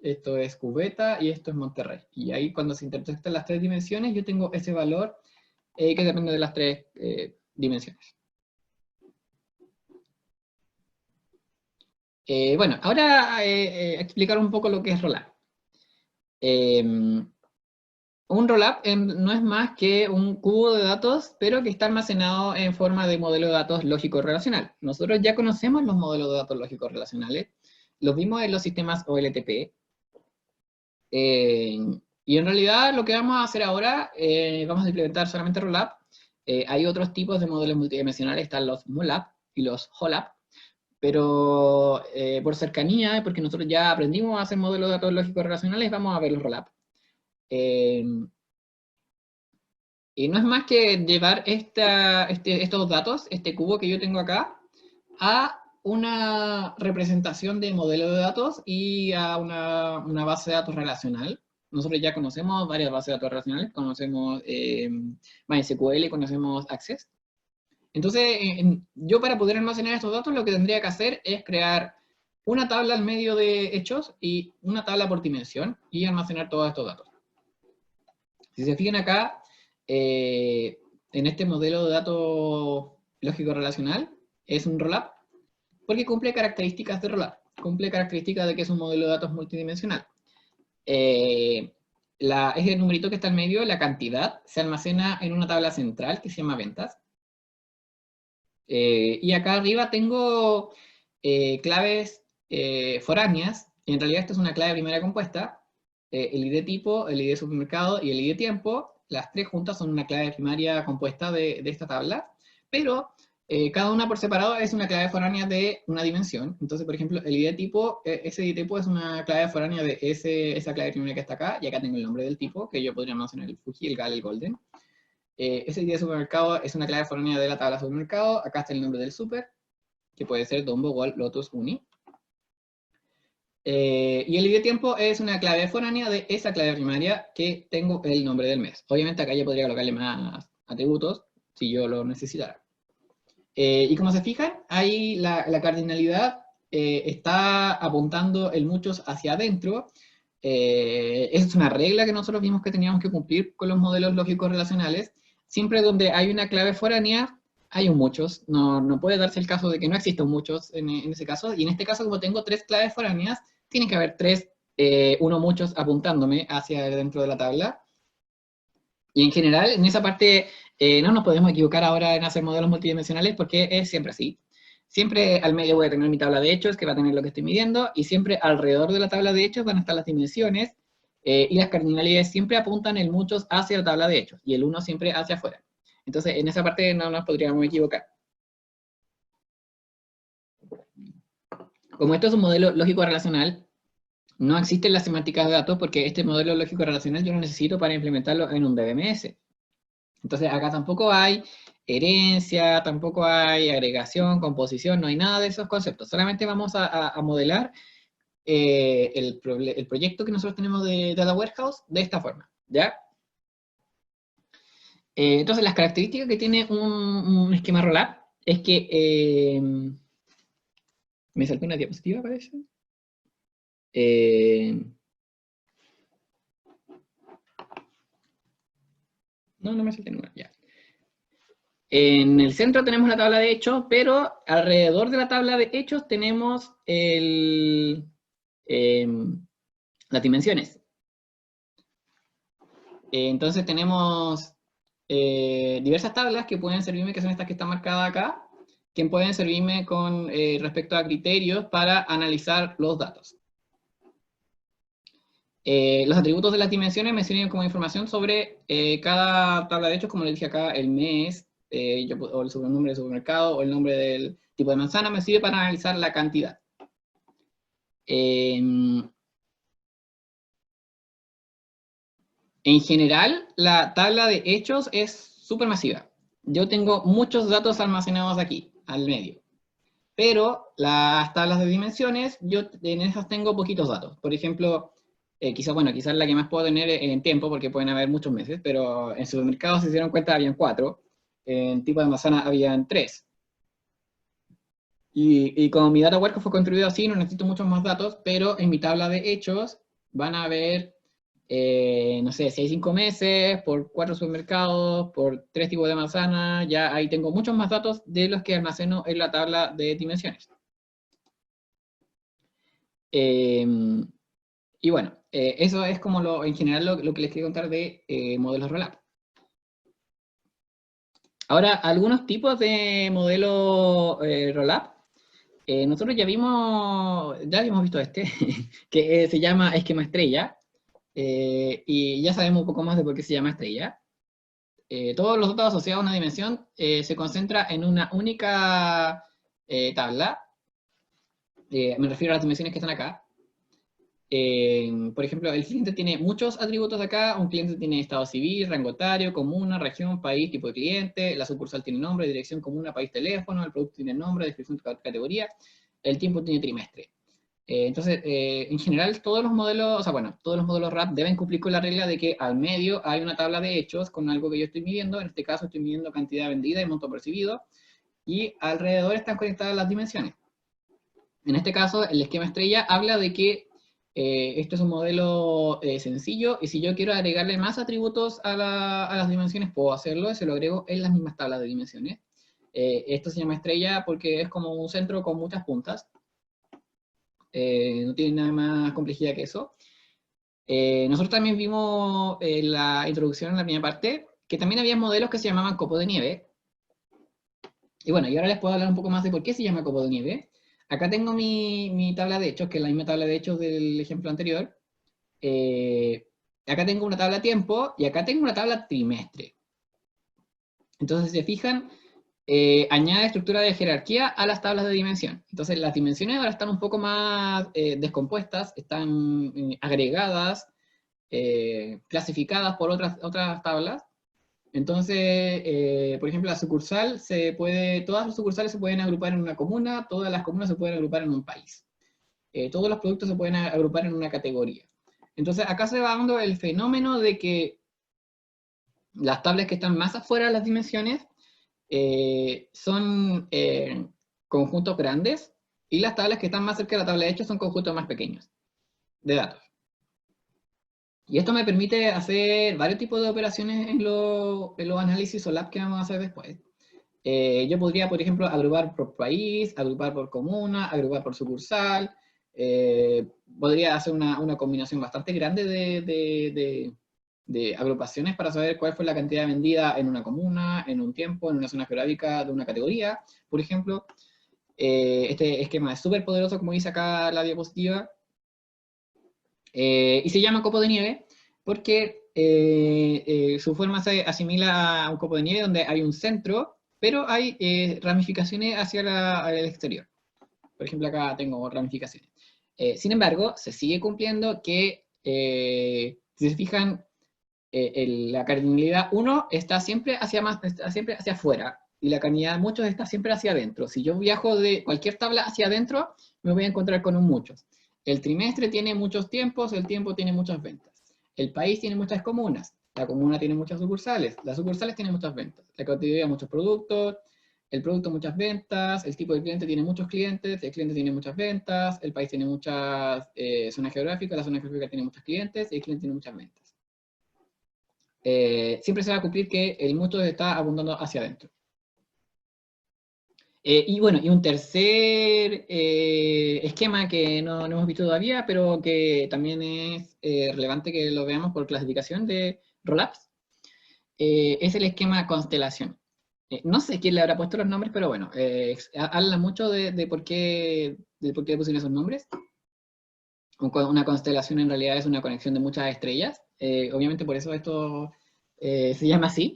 esto es Cubeta y esto es Monterrey. Y ahí cuando se intersectan las tres dimensiones, yo tengo ese valor que depende de las tres dimensiones. Bueno, ahora explicar un poco lo que es rollup. Un rollup no es más que un cubo de datos, pero que está almacenado en forma de modelo de datos lógico-relacional. Nosotros ya conocemos los modelos de datos lógico-relacionales, los vimos en los sistemas OLTP, y en realidad lo que vamos a hacer ahora, vamos a implementar solamente rollup. Hay otros tipos de modelos multidimensionales, están los MULAP y los HOLUP, pero por cercanía, porque nosotros ya aprendimos a hacer modelos de datos lógico-relacionales, vamos a ver los rollup. Y no es más que llevar estos datos, este cubo que yo tengo acá, a una representación de modelo de datos y a una base de datos relacional. Nosotros ya conocemos varias bases de datos relacionales, conocemos MySQL, conocemos Access. Entonces, yo para poder almacenar estos datos, lo que tendría que hacer es crear una tabla al medio de hechos y una tabla por dimensión y almacenar todos estos datos. Si se fijan acá, en este modelo de datos lógico-relacional, es un rollup, porque cumple características de rollup, cumple características de que es un modelo de datos multidimensional. Ese numerito que está en medio, la cantidad, se almacena en una tabla central que se llama ventas. Y acá arriba tengo claves foráneas. En realidad esto es una clave primaria compuesta. El ID tipo, el ID supermercado y el ID tiempo, las tres juntas son una clave primaria compuesta de esta tabla, pero cada una por separado es una clave foránea de una dimensión. Entonces, por ejemplo, el ID tipo, ese ID tipo es una clave foránea de esa clave primaria que está acá, y acá tengo el nombre del tipo, que yo podría mencionar el Fuji, el GAL, el Golden. Ese ID de supermercado es una clave foránea de la tabla supermercado. Acá está el nombre del super, que puede ser Dombo, Gold, Lotus, Uni. Y el ID tiempo es una clave foránea de esa clave primaria que tengo el nombre del mes. Obviamente acá yo podría colocarle más atributos si yo lo necesitara. Y como se fijan, ahí la cardinalidad está apuntando el muchos hacia adentro. Es una regla que nosotros vimos que teníamos que cumplir con los modelos lógicos relacionales. Siempre donde hay una clave foránea, hay un muchos. No puede darse el caso de que no exista un muchos en ese caso. Y en este caso, como tengo tres claves foráneas, tiene que haber tres, uno muchos apuntándome hacia dentro de la tabla. Y en general, en esa parte, no nos podemos equivocar ahora en hacer modelos multidimensionales porque es siempre así. Siempre al medio voy a tener mi tabla de hechos, que va a tener lo que estoy midiendo, y siempre alrededor de la tabla de hechos van a estar las dimensiones, y las cardinalidades siempre apuntan el muchos hacia la tabla de hechos, y el 1 siempre hacia afuera. Entonces, en esa parte no nos podríamos equivocar. Como esto es un modelo lógico relacional, no existen las semánticas de datos porque este modelo lógico relacional yo lo necesito para implementarlo en un DBMS. Entonces acá tampoco hay herencia, tampoco hay agregación, composición, no hay nada de esos conceptos. Solamente vamos a modelar el proyecto que nosotros tenemos de Data Warehouse de esta forma, ¿ya? Entonces las características que tiene un esquema rollup es que... ¿me saltó una diapositiva, parece? No me salté ninguna, ya. En el centro tenemos la tabla de hechos, pero alrededor de la tabla de hechos tenemos las dimensiones. Entonces tenemos diversas tablas que pueden servirme, que son estas que están marcadas acá, que pueden servirme con respecto a criterios para analizar los datos. Los atributos de las dimensiones me sirven como información sobre cada tabla de hechos, como les dije acá, el mes, o el sobrenombre del supermercado, o el nombre del tipo de manzana, me sirve para analizar la cantidad. En general, la tabla de hechos es súper masiva. Yo tengo muchos datos almacenados aquí, al medio. Pero las tablas de dimensiones, yo en esas tengo poquitos datos. Por ejemplo, quizás la que más puedo tener en tiempo, porque pueden haber muchos meses, pero en supermercados se dieron cuenta habían 4, en tipo de manzana habían 3. Y como mi data warehouse fue construido así, no necesito muchos más datos, pero en mi tabla de hechos van a ver, no sé, si hay 5 meses, por 4 supermercados, por 3 tipos de manzana, ya ahí tengo muchos más datos de los que almaceno en la tabla de dimensiones. Y bueno, eso es como en general lo que les quería contar de modelos rollup. Ahora, algunos tipos de modelos rollup. Nosotros ya habíamos visto este, que se llama esquema estrella, y ya sabemos un poco más de por qué se llama estrella. Todos los datos asociados a una dimensión se concentra en una única tabla. Me refiero a las dimensiones que están acá. Por ejemplo, el cliente tiene muchos atributos acá. Un cliente tiene estado civil, rango etario, comuna, región, país, tipo de cliente. La sucursal tiene nombre, dirección, comuna, país, teléfono. El producto tiene nombre, descripción, categoría. El tiempo tiene trimestre. Entonces, en general, todos los modelos, todos los modelos RAP deben cumplir con la regla de que al medio hay una tabla de hechos con algo que yo estoy midiendo. En este caso, estoy midiendo cantidad vendida y monto percibido. Y alrededor están conectadas las dimensiones. En este caso, el esquema estrella habla de que esto es un modelo sencillo, y si yo quiero agregarle más atributos a las dimensiones, puedo hacerlo, y se lo agrego en las mismas tablas de dimensiones. Esto se llama estrella porque es como un centro con muchas puntas. No tiene nada más complejidad que eso. Nosotros también vimos en la introducción, en la primera parte, que también había modelos que se llamaban copo de nieve. Y bueno, y ahora les puedo hablar un poco más de por qué se llama copo de nieve. Acá tengo mi tabla de hechos, que es la misma tabla de hechos del ejemplo anterior. Acá tengo una tabla tiempo y acá tengo una tabla trimestre. Entonces, si se fijan, añade estructura de jerarquía a las tablas de dimensión. Entonces, las dimensiones ahora están un poco más descompuestas, están agregadas, clasificadas por otras tablas. Entonces, por ejemplo, todas las sucursales se pueden agrupar en una comuna, todas las comunas se pueden agrupar en un país. Todos los productos se pueden agrupar en una categoría. Entonces, acá se va dando el fenómeno de que las tablas que están más afuera de las dimensiones son conjuntos grandes, y las tablas que están más cerca de la tabla de hechos son conjuntos más pequeños de datos. Y esto me permite hacer varios tipos de operaciones en los análisis o lab que vamos a hacer después. Yo podría, por ejemplo, agrupar por país, agrupar por comuna, agrupar por sucursal. Podría hacer una combinación bastante grande de agrupaciones para saber cuál fue la cantidad vendida en una comuna, en un tiempo, en una zona geográfica de una categoría, por ejemplo. Este esquema es súper poderoso, como dice acá la diapositiva. Y se llama copo de nieve porque su forma se asimila a un copo de nieve donde hay un centro, pero hay ramificaciones hacia el exterior. Por ejemplo, acá tengo ramificaciones. Sin embargo, se sigue cumpliendo que, si se fijan, la cardinalidad 1 está siempre hacia afuera, y la cardinalidad muchos está siempre hacia adentro. Si yo viajo de cualquier tabla hacia adentro, me voy a encontrar con un muchos. El trimestre tiene muchos tiempos, el tiempo tiene muchas ventas. El país tiene muchas comunas, la comuna tiene muchas sucursales, las sucursales tienen muchas ventas, la categoría muchos productos, el producto muchas ventas, el tipo de cliente tiene muchos clientes, el cliente tiene muchas ventas, el país tiene muchas zonas geográficas, la zona geográfica tiene muchos clientes, y el cliente tiene muchas ventas. Siempre se va a cumplir que el mucho está apuntando hacia adentro. Y bueno, y un tercer esquema que no hemos visto todavía, pero que también es relevante que lo veamos por clasificación de rollups, es el esquema constelación. No sé quién le habrá puesto los nombres, pero bueno, habla mucho de por qué le pusieron esos nombres. Una constelación en realidad es una conexión de muchas estrellas. Obviamente por eso esto se llama así.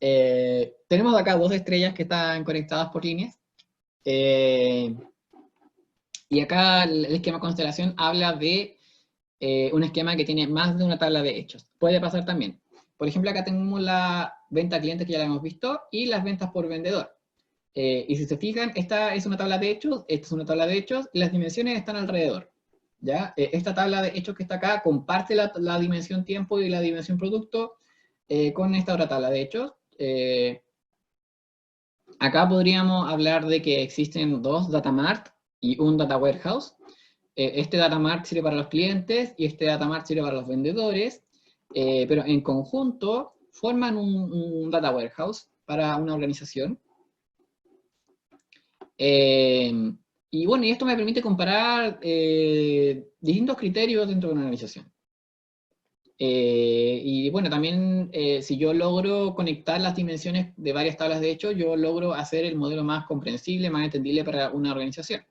Tenemos acá dos estrellas que están conectadas por líneas. Eh, y acá el esquema constelación habla de un esquema que tiene más de una tabla de hechos. Puede pasar también. Por ejemplo, acá tenemos la venta a clientes que ya la hemos visto y las ventas por vendedor. Y si se fijan, esta es una tabla de hechos, esta es una tabla de hechos, y las dimensiones están alrededor. ¿Ya? Esta tabla de hechos que está acá comparte la dimensión tiempo y la dimensión producto con esta otra tabla de hechos. Acá podríamos hablar de que existen dos data mart y un data warehouse. Este data mart sirve para los clientes y este data mart sirve para los vendedores, pero en conjunto forman un data warehouse para una organización. Eh, y bueno, y esto me permite comparar distintos criterios dentro de una organización. Y bueno, también si yo logro conectar las dimensiones de varias tablas de hecho, yo logro hacer el modelo más comprensible, más entendible para una organización.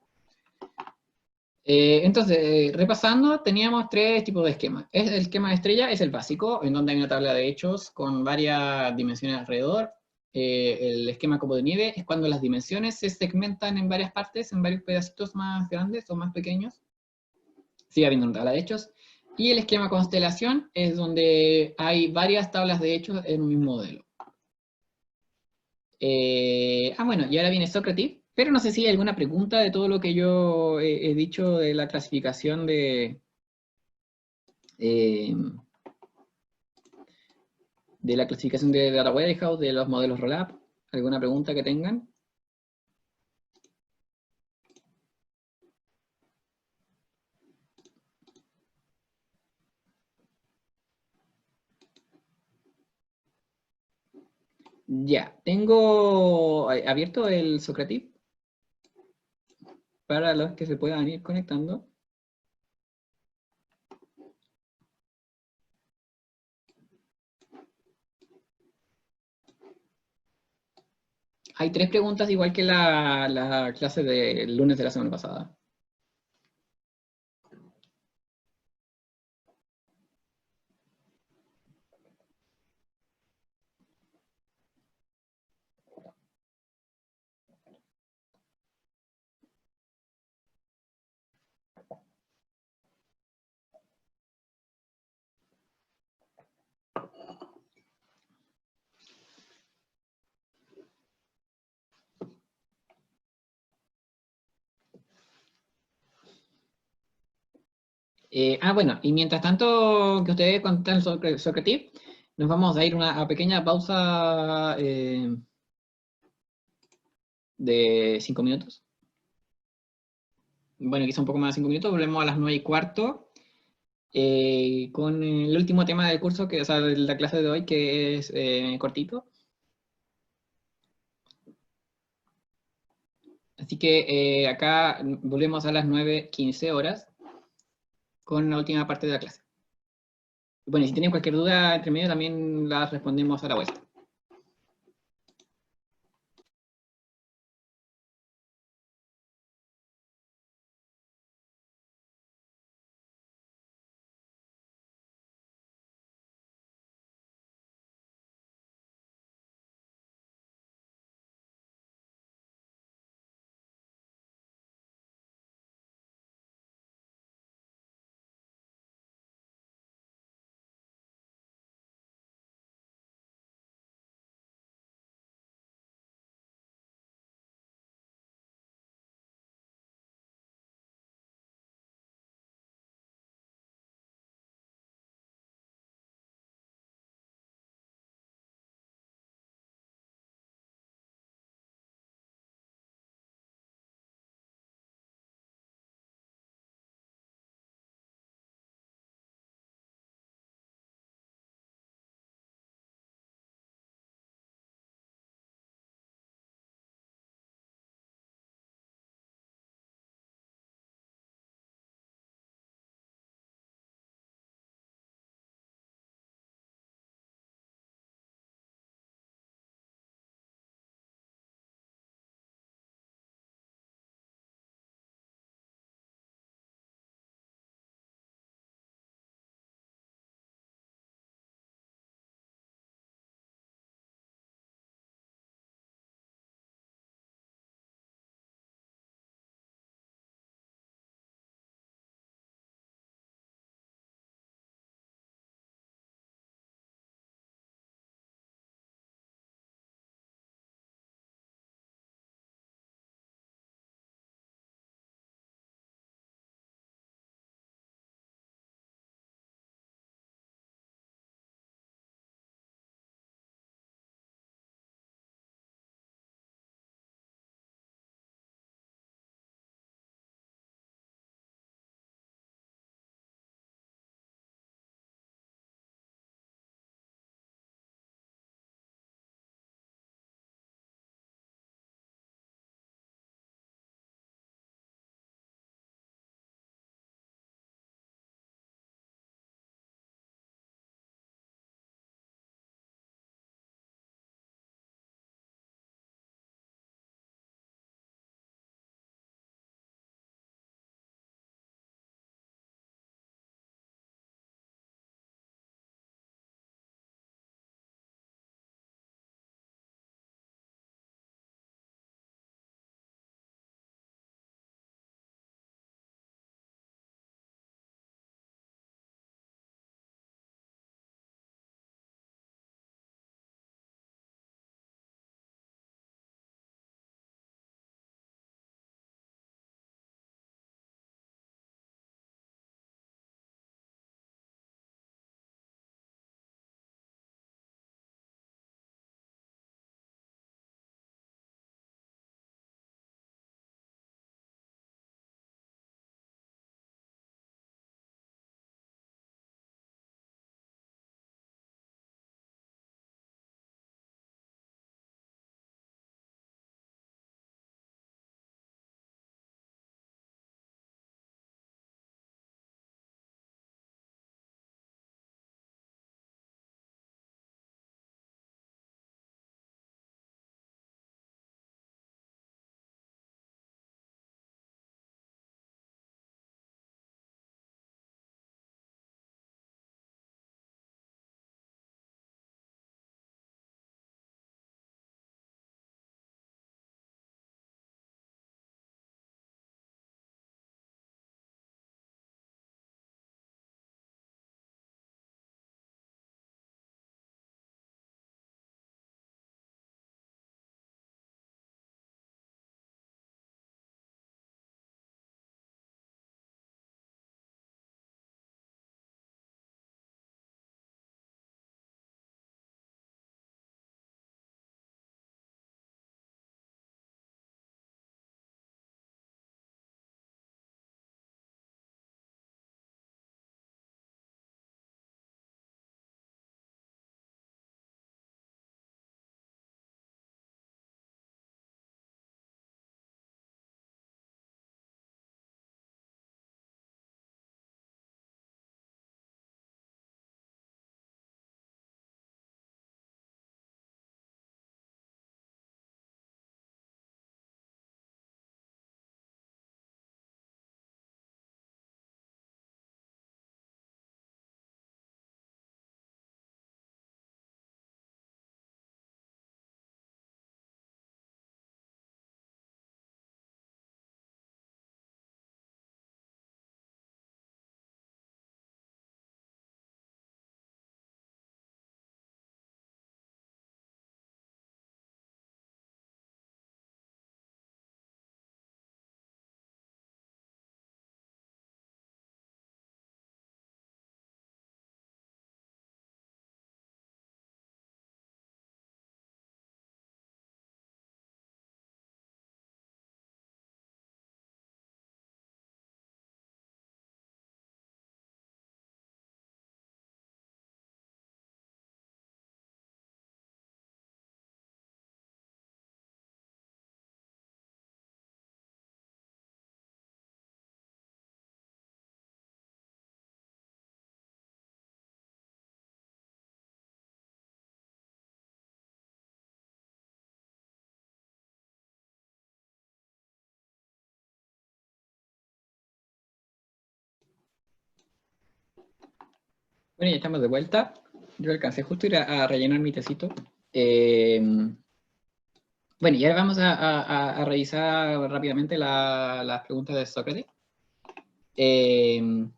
Entonces, repasando, teníamos tres tipos de esquemas. El esquema de estrella es el básico, en donde hay una tabla de hechos con varias dimensiones alrededor. El esquema copo de nieve es cuando las dimensiones se segmentan en varias partes, en varios pedacitos más grandes o más pequeños. Sigue habiendo una tabla de hechos. Y el esquema constelación es donde hay varias tablas de hechos en un mismo modelo. Bueno, y ahora viene Socrative, pero no sé si hay alguna pregunta de todo lo que yo he dicho de la clasificación eh, de la clasificación de Data Warehouse, de los modelos Rollup. ¿Alguna pregunta que tengan? Ya, tengo abierto el Socrative para los que se puedan ir conectando. Hay tres preguntas igual que la clase del lunes de la semana pasada. Bueno, y mientras tanto que ustedes contan Socrative, nos vamos a ir a pequeña pausa de 5 minutos. Bueno, quizá un poco más de 5 minutos, volvemos a las 9:15 con el último tema del curso, que, o sea, de la clase de hoy, que es cortito. Así que acá volvemos a las 9:15 horas con la última parte de la clase. Bueno, y si tienen cualquier duda entre medio, también la respondemos a la vuelta. Bueno, ya estamos de vuelta. Yo alcancé justo a ir a rellenar mi tecito. Bueno, y ahora vamos a revisar rápidamente las preguntas de Sócrates. Un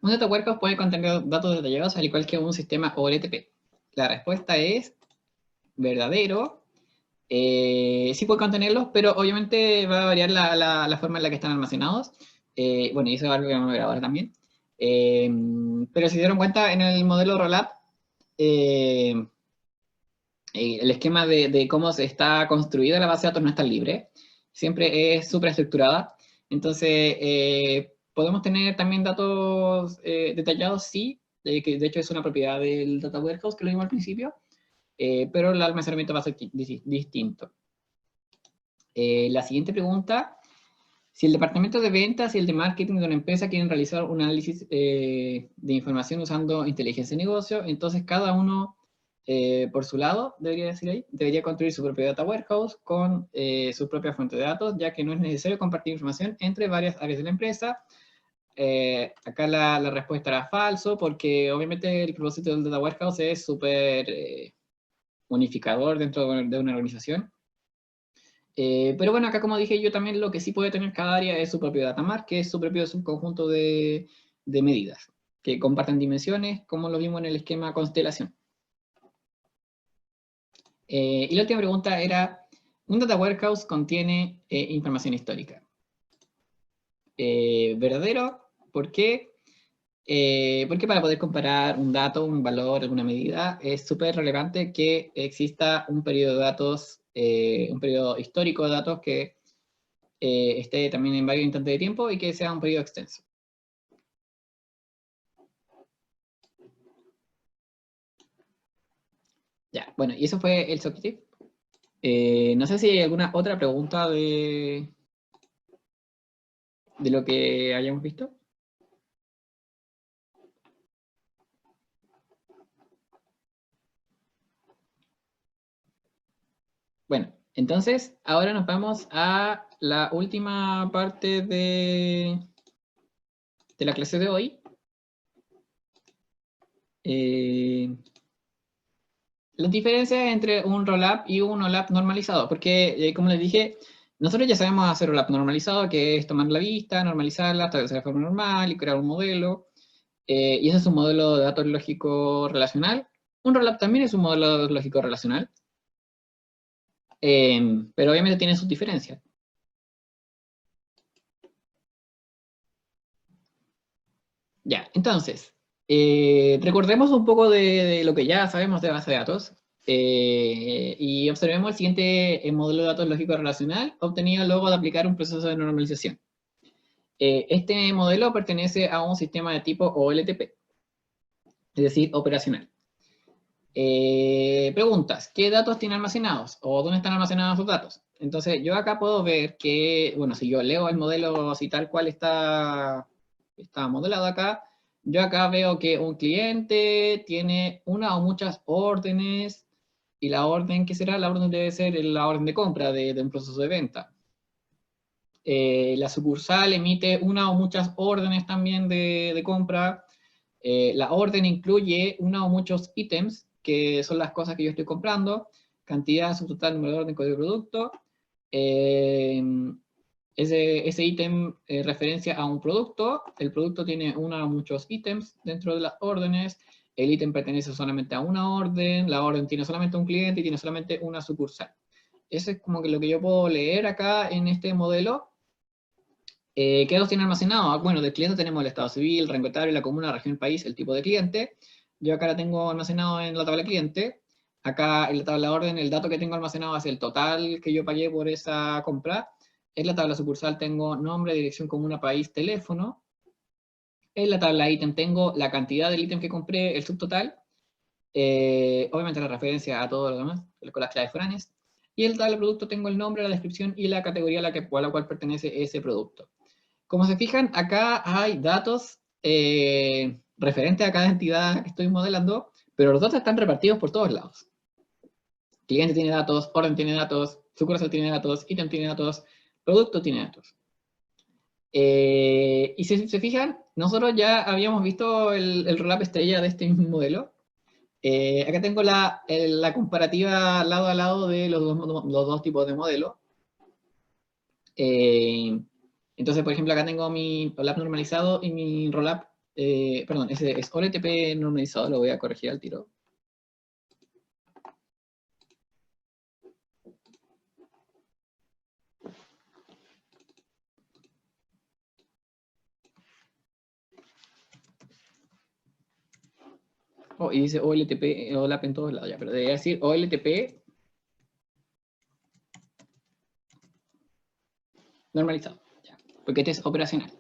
data warehouse puede contener datos detallados al igual que un sistema OLTP. La respuesta es verdadero. Sí puede contenerlos, pero obviamente va a variar la forma en la que están almacenados. Bueno, y eso es algo que vamos a ver ahora también. Pero si se dieron cuenta, en el modelo Rollup, el esquema de cómo se está construida la base de datos no está libre. Siempre es superestructurada. Entonces, podemos tener también datos detallados, sí, que de hecho es una propiedad del Data Warehouse, que lo vimos al principio, pero el almacenamiento va a ser distinto. La siguiente pregunta: si el departamento de ventas y el de marketing de una empresa quieren realizar un análisis de información usando inteligencia de negocio, entonces cada uno por su lado, debería decir ahí, debería construir su propio data warehouse con su propia fuente de datos, ya que no es necesario compartir información entre varias áreas de la empresa. Acá la respuesta era falso, porque obviamente el propósito del data warehouse es súper unificador dentro de una organización. Pero bueno, acá como dije yo también, lo que sí puede tener cada área es su propio data mart, que es su propio subconjunto de medidas, que comparten dimensiones, como lo vimos en el esquema constelación. Y la última pregunta era: ¿un data warehouse contiene información histórica? ¿Verdadero? ¿Por qué? Porque para poder comparar un dato, un valor, alguna medida, es súper relevante que exista un periodo de datos, un periodo histórico de datos que esté también en varios instantes de tiempo y que sea un periodo extenso. Ya, bueno, y eso fue el Socrative. No sé si hay alguna otra pregunta de lo que hayamos visto. Bueno, entonces ahora nos vamos a la última parte de la clase de hoy. Las diferencias entre un rollup y un OLAP normalizado, porque como les dije, nosotros ya sabemos hacer OLAP normalizado, que es tomar la vista, normalizarla, establecer de forma normal y crear un modelo, y ese es un modelo de datos lógico relacional. Un rollup también es un modelo de datos lógico relacional, pero obviamente tiene sus diferencias. Ya, entonces, recordemos un poco de lo que ya sabemos de base de datos y observemos el siguiente modelo de datos lógico relacional obtenido luego de aplicar un proceso de normalización. Este modelo pertenece a un sistema de tipo OLTP, es decir, operacional. Preguntas: ¿qué datos tiene almacenados? ¿O dónde están almacenados sus datos? Entonces, yo acá puedo ver que, bueno, si yo leo el modelo así tal cual está modelado acá, yo acá veo que un cliente tiene una o muchas órdenes, y la orden, ¿qué será? La orden debe ser la orden de compra de un proceso de venta. La sucursal emite una o muchas órdenes también de compra. La orden incluye una o muchos ítems, que son las cosas que yo estoy comprando, cantidad, subtotal, número de orden, código de producto. Ese ítem referencia a un producto. El producto tiene uno o muchos ítems dentro de las órdenes. El ítem pertenece solamente a una orden. La orden tiene solamente un cliente y tiene solamente una sucursal. Eso es como que lo que yo puedo leer acá en este modelo. ¿Qué datos tiene almacenado? Bueno, del cliente tenemos el estado civil, el rango etario, la comuna, la región, el país, el tipo de cliente. Yo acá la tengo almacenado en la tabla cliente. Acá en la tabla orden, el dato que tengo almacenado es el total que yo pagué por esa compra. En la tabla sucursal tengo nombre, dirección, comuna, país, teléfono. En la tabla ítem tengo la cantidad del ítem que compré, el subtotal. Obviamente la referencia a todo lo demás, con las claves foráneas. Y en la tabla producto tengo el nombre, la descripción y la categoría a la cual pertenece ese producto. Como se fijan, acá hay datos referentes a cada entidad que estoy modelando, pero los datos están repartidos por todos lados. Cliente tiene datos, orden tiene datos, sucursal tiene datos, ítem tiene datos, producto tiene datos. Y si se fijan, nosotros ya habíamos visto el rollup estrella de este mismo modelo. Acá tengo la comparativa lado a lado de los dos tipos de modelos. Entonces, por ejemplo, acá tengo mi rollup normalizado y mi rollup, perdón, ese es OLTP normalizado, lo voy a corregir al tiro. Oh, y dice OLTP, OLAP en todos lados ya, pero debería decir OLTP normalizado, ya, porque este es operacional.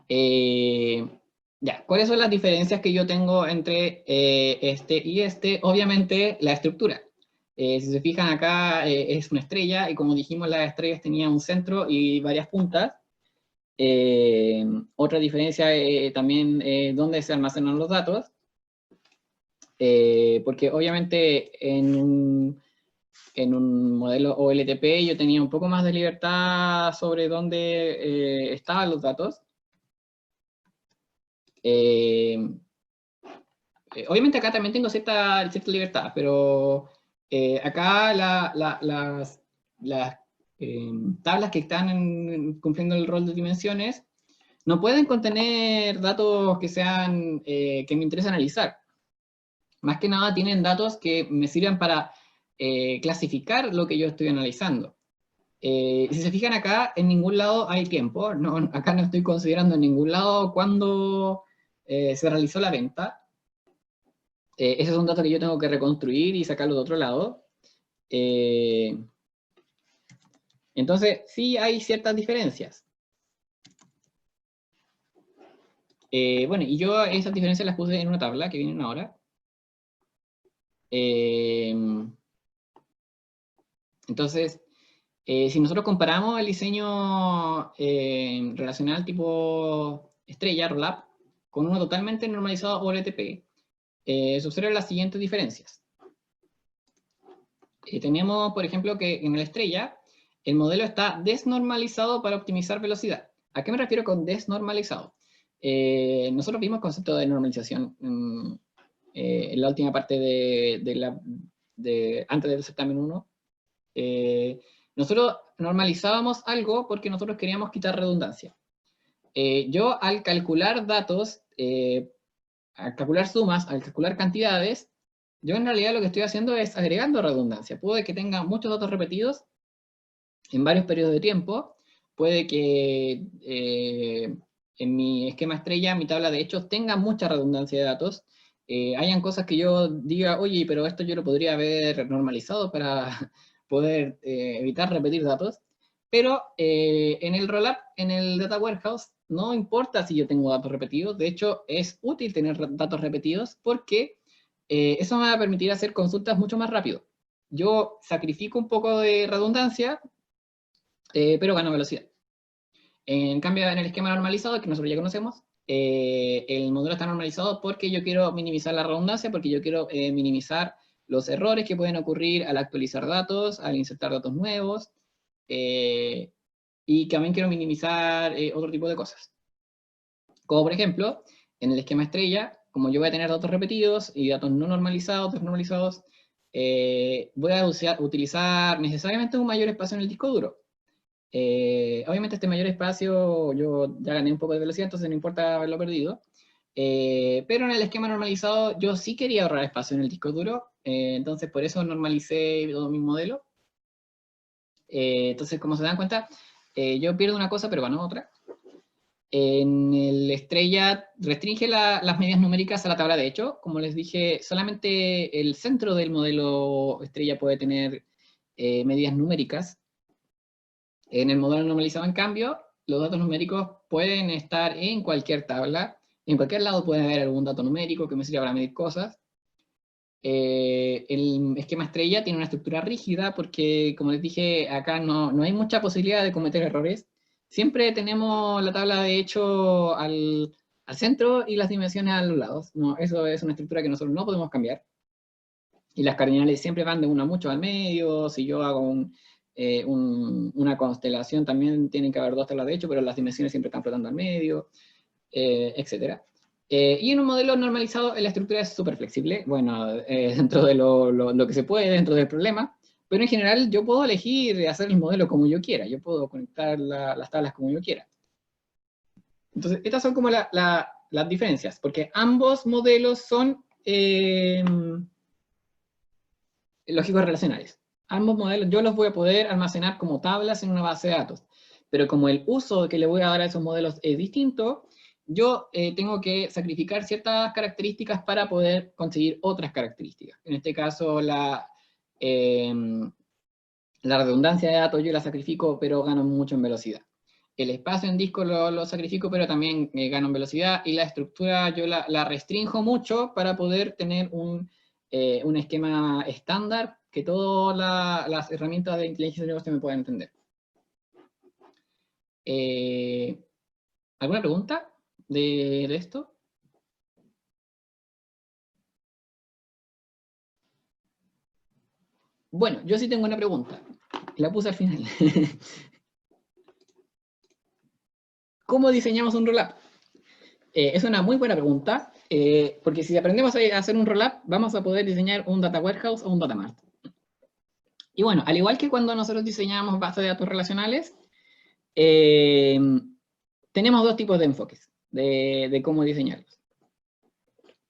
Ya, ¿cuáles son las diferencias que yo tengo entre este y este? Obviamente, la estructura. Si se fijan acá, es una estrella, y como dijimos, las estrellas tenían un centro y varias puntas. Otra diferencia también es dónde se almacenan los datos, porque obviamente en un modelo OLTP yo tenía un poco más de libertad sobre dónde estaban los datos. Obviamente acá también tengo cierta libertad, pero acá las tablas que están cumpliendo el rol de dimensiones no pueden contener datos que sean que me interesa analizar. Más que nada tienen datos que me sirven para clasificar lo que yo estoy analizando. Si se fijan acá, en ningún lado hay tiempo. No, acá no estoy considerando en ningún lado cuándo se realizó la venta. Ese es un dato que yo tengo que reconstruir y sacarlo de otro lado. Entonces, sí hay ciertas diferencias. Bueno, y yo esas diferencias las puse en una tabla que viene ahora. Entonces, si nosotros comparamos el diseño relacional tipo estrella, rollup, con uno totalmente normalizado OLTP, se observan las siguientes diferencias. Tenemos, por ejemplo, que en la estrella, el modelo está desnormalizado para optimizar velocidad. ¿A qué me refiero con desnormalizado? Nosotros vimos el concepto de normalización en la última parte antes del certamen 1. Nosotros normalizábamos algo porque nosotros queríamos quitar redundancia. Yo al calcular datos, al calcular sumas, al calcular cantidades, yo en realidad lo que estoy haciendo es agregando redundancia. Puede que tenga muchos datos repetidos en varios periodos de tiempo, puede que en mi esquema estrella, mi tabla de hechos, tenga mucha redundancia de datos, hayan cosas que yo diga, oye, pero esto yo lo podría haber normalizado para poder evitar repetir datos, pero en el rollup, en el data warehouse, no importa si yo tengo datos repetidos, de hecho es útil tener datos repetidos porque eso me va a permitir hacer consultas mucho más rápido. Yo sacrifico un poco de redundancia, pero gano velocidad. En cambio, en el esquema normalizado, que nosotros ya conocemos, el modelo está normalizado porque yo quiero minimizar la redundancia, porque yo quiero minimizar los errores que pueden ocurrir al actualizar datos, al insertar datos nuevos, y también quiero minimizar otro tipo de cosas. Como por ejemplo, en el esquema estrella, como yo voy a tener datos repetidos y datos no normalizados, desnormalizados, voy a utilizar necesariamente un mayor espacio en el disco duro. Obviamente este mayor espacio yo ya gané un poco de velocidad, entonces no importa haberlo perdido. Pero en el esquema normalizado yo sí quería ahorrar espacio en el disco duro, entonces por eso normalicé todo mi modelo. Entonces, como se dan cuenta, yo pierdo una cosa pero gano otra. En el estrella restringe las medidas numéricas a la tabla de hecho. Como les dije, solamente el centro del modelo estrella puede tener medidas numéricas. En el modelo normalizado, en cambio, los datos numéricos pueden estar en cualquier tabla. En cualquier lado puede haber algún dato numérico que me sirva para medir cosas. El esquema estrella tiene una estructura rígida porque, como les dije, acá no hay mucha posibilidad de cometer errores. Siempre tenemos la tabla de hecho al centro y las dimensiones a los lados. No, eso es una estructura que nosotros no podemos cambiar. Y las cardinales siempre van de 1 a mucho al medio. Si yo hago una constelación también tienen que haber dos tablas de hecho, pero las dimensiones siempre están flotando al medio, etc. Y en un modelo normalizado la estructura es súper flexible, bueno, dentro de lo que se puede, dentro del problema, pero en general yo puedo elegir hacer el modelo como yo quiera, yo puedo conectar las tablas como yo quiera. Entonces, estas son como las diferencias, porque ambos modelos son lógicos relacionales. Ambos modelos yo los voy a poder almacenar como tablas en una base de datos, pero como el uso que le voy a dar a esos modelos es distinto, yo tengo que sacrificar ciertas características para poder conseguir otras características. En este caso, la redundancia de datos yo la sacrifico, pero gano mucho en velocidad. El espacio en disco lo sacrifico, pero también gano en velocidad, y la estructura yo la restrinjo mucho para poder tener un esquema estándar que todas las herramientas de inteligencia de negocio me puedan entender. ¿Alguna pregunta de esto? Bueno, yo sí tengo una pregunta. La puse al final. ¿Cómo diseñamos un rollup? Es una muy buena pregunta, porque si aprendemos a hacer un rollup, vamos a poder diseñar un data warehouse o un data mart. Y bueno, al igual que cuando nosotros diseñamos bases de datos relacionales, tenemos dos tipos de enfoques de cómo diseñarlos.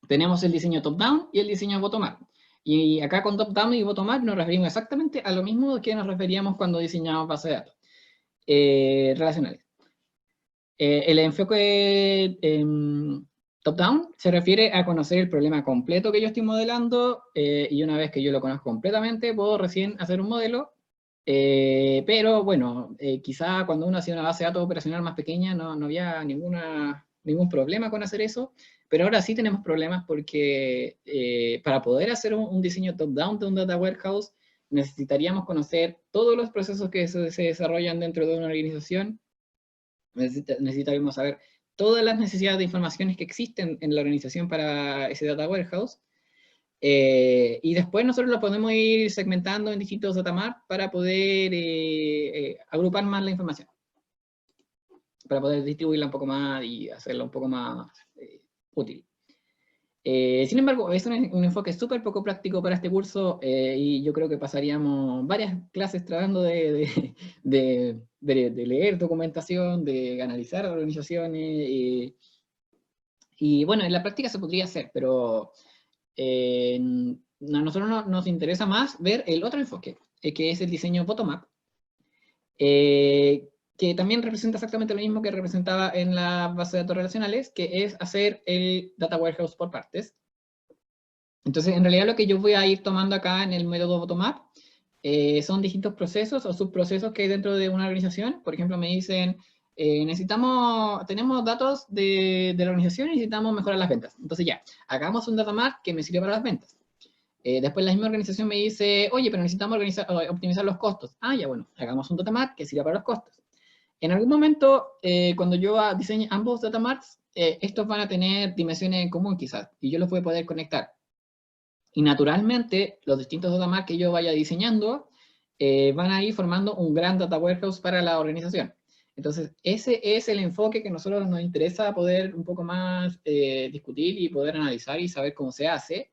Tenemos el diseño top-down y el diseño bottom-up. Y acá con top-down y bottom-up nos referimos exactamente a lo mismo que nos referíamos cuando diseñamos bases de datos relacionales. El enfoque top-down se refiere a conocer el problema completo que yo estoy modelando, y una vez que yo lo conozco completamente, puedo recién hacer un modelo, pero bueno, quizá cuando uno hacía una base de datos operacional más pequeña no había ningún problema con hacer eso, pero ahora sí tenemos problemas porque para poder hacer un diseño top-down de un data warehouse, necesitaríamos conocer todos los procesos que se desarrollan dentro de una organización. Necesitaríamos saber todas las necesidades de informaciones que existen en la organización para ese data warehouse, y después nosotros lo podemos ir segmentando en distintos data mart para poder agrupar más la información, para poder distribuirla un poco más y hacerla un poco más útil. Sin embargo, es un enfoque súper poco práctico para este curso, y yo creo que pasaríamos varias clases tratando de leer documentación, de analizar organizaciones, y bueno, en la práctica se podría hacer, pero a nosotros nos interesa más ver el otro enfoque, que es el diseño bottom-up, que también representa exactamente lo mismo que representaba en la base de datos relacionales, que es hacer el data warehouse por partes. Entonces, en realidad lo que yo voy a ir tomando acá en el método bottom-up son distintos procesos o subprocesos que hay dentro de una organización. Por ejemplo, me dicen, tenemos datos de la organización y necesitamos mejorar las ventas. Entonces ya, hagamos un data mart que me sirva para las ventas. Después la misma organización me dice, oye, pero necesitamos optimizar los costos. Ah, ya, bueno, hagamos un data mart que sirva para los costos. En algún momento, cuando yo diseñe ambos data marts, estos van a tener dimensiones en común quizás, y yo los voy a poder conectar. Y naturalmente, los distintos data marts que yo vaya diseñando van a ir formando un gran data warehouse para la organización. Entonces, ese es el enfoque que a nosotros nos interesa poder un poco más discutir y poder analizar y saber cómo se hace,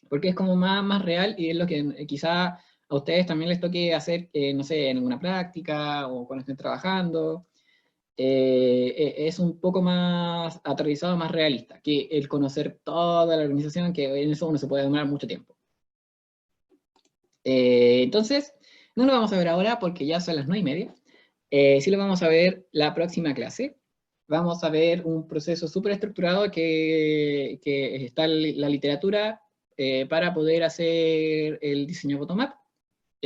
porque es como más real y es lo que quizá a ustedes también les toque hacer, no sé, en una práctica o cuando estén trabajando. Es un poco más aterrizado, más realista, que el conocer toda la organización, que en eso uno se puede demorar mucho tiempo. Entonces, no lo vamos a ver ahora porque ya son las 9:30. Sí lo vamos a ver la próxima clase. Vamos a ver un proceso súper estructurado que está en la literatura para poder hacer el diseño bottom-up.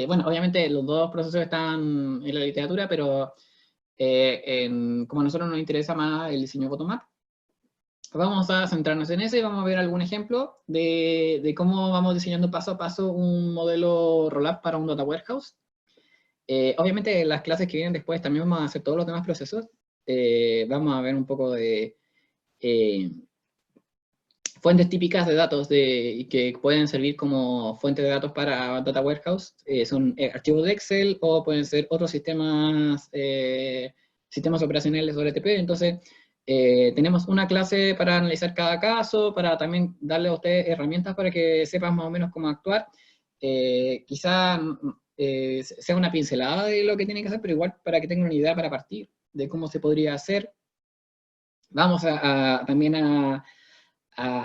Bueno, obviamente los dos procesos están en la literatura, pero como a nosotros nos interesa más el diseño bottom-up, vamos a centrarnos en ese y vamos a ver algún ejemplo de cómo vamos diseñando paso a paso un modelo rollup para un data warehouse. Obviamente en las clases que vienen después también vamos a hacer todos los demás procesos. Vamos a ver un poco de fuentes típicas de datos que pueden servir como fuente de datos para Data Warehouse. Son archivos de Excel o pueden ser otros sistemas operacionales OLTP. Entonces, tenemos una clase para analizar cada caso, para también darle a ustedes herramientas para que sepan más o menos cómo actuar. Quizá sea una pincelada de lo que tienen que hacer, pero igual para que tengan una idea para partir de cómo se podría hacer. Vamos también a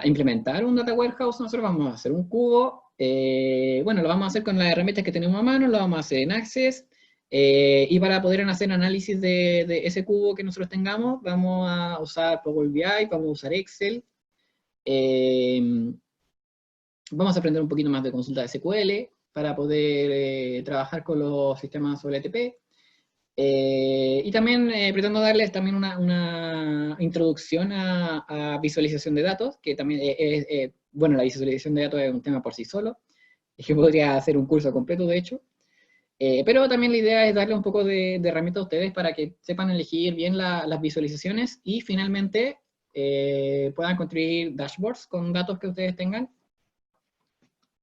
implementar un Data Warehouse. Nosotros vamos a hacer un cubo. Bueno, lo vamos a hacer con las herramientas que tenemos a mano, lo vamos a hacer en Access. Y para poder hacer análisis de ese cubo que nosotros tengamos, vamos a usar Power BI, vamos a usar Excel. Vamos a aprender un poquito más de consulta de SQL para poder trabajar con los sistemas OLTP. Y también pretendo darles también una introducción a visualización de datos, que también bueno, la visualización de datos es un tema por sí solo, es que podría hacer un curso completo, de hecho. Pero también la idea es darle un poco de herramientas a ustedes para que sepan elegir bien las visualizaciones y finalmente puedan construir dashboards con datos que ustedes tengan.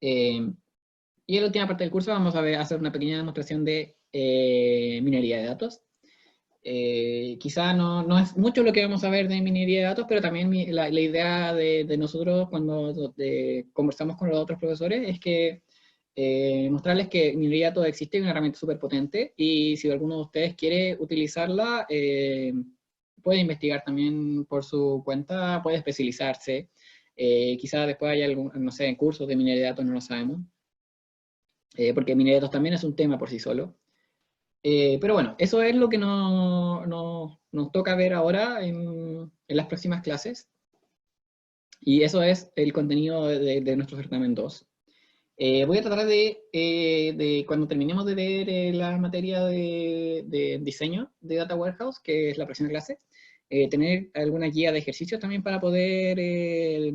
Y en la última parte del curso vamos a hacer una pequeña demostración de minería de datos. Quizá no es mucho lo que vamos a ver de minería de datos, pero también la idea de nosotros cuando conversamos con los otros profesores es que mostrarles que minería de datos existe, una herramienta súper potente, y si alguno de ustedes quiere utilizarla, puede investigar también por su cuenta, puede especializarse. Quizá después haya algún, no sé, en cursos de minería de datos, no lo sabemos. Porque minería de datos también es un tema por sí solo. Pero bueno, eso es lo que nos toca ver ahora en las próximas clases. Y eso es el contenido de nuestro certamen 2. Voy a tratar de cuando terminemos de ver la materia de diseño de Data Warehouse, que es la próxima clase, tener alguna guía de ejercicios también para poder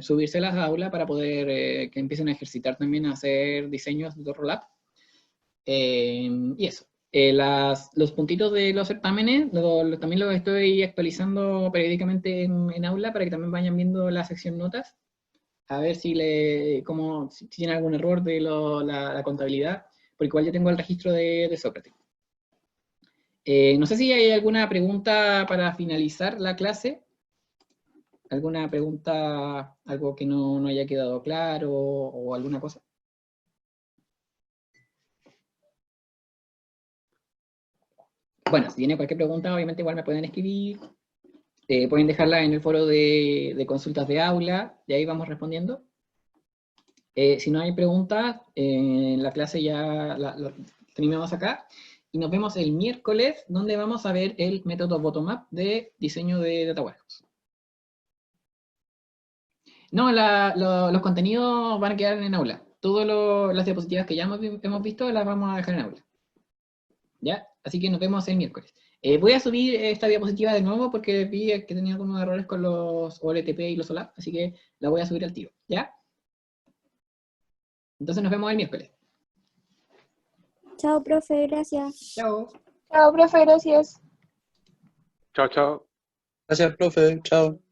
subírselas a aula, para poder que empiecen a ejercitar también a hacer diseños de Rollup. Y eso. Los puntitos de los certámenes también los estoy actualizando periódicamente en aula para que también vayan viendo la sección notas, a ver si tiene algún error de la contabilidad, porque igual yo tengo el registro de Sócrates. No sé si hay alguna pregunta para finalizar la clase. ¿Alguna pregunta, algo que no haya quedado claro o alguna cosa? Bueno, si tiene cualquier pregunta, obviamente igual me pueden escribir. Pueden dejarla en el foro de consultas de aula, y ahí vamos respondiendo. Si no hay preguntas, la clase ya la terminamos acá. Y nos vemos el miércoles, donde vamos a ver el método bottom-up de diseño de Data Warehouse. No, los contenidos van a quedar en aula. Todas las diapositivas que ya hemos visto las vamos a dejar en aula. ¿Ya? Así que nos vemos el miércoles. Voy a subir esta diapositiva de nuevo porque vi que tenía algunos errores con los OLTP y los OLAP, así que la voy a subir al tiro. ¿Ya? Entonces nos vemos el miércoles. Chao, profe, gracias. Chao. Chao, profe, gracias. Chao, chao. Gracias, profe. Chao.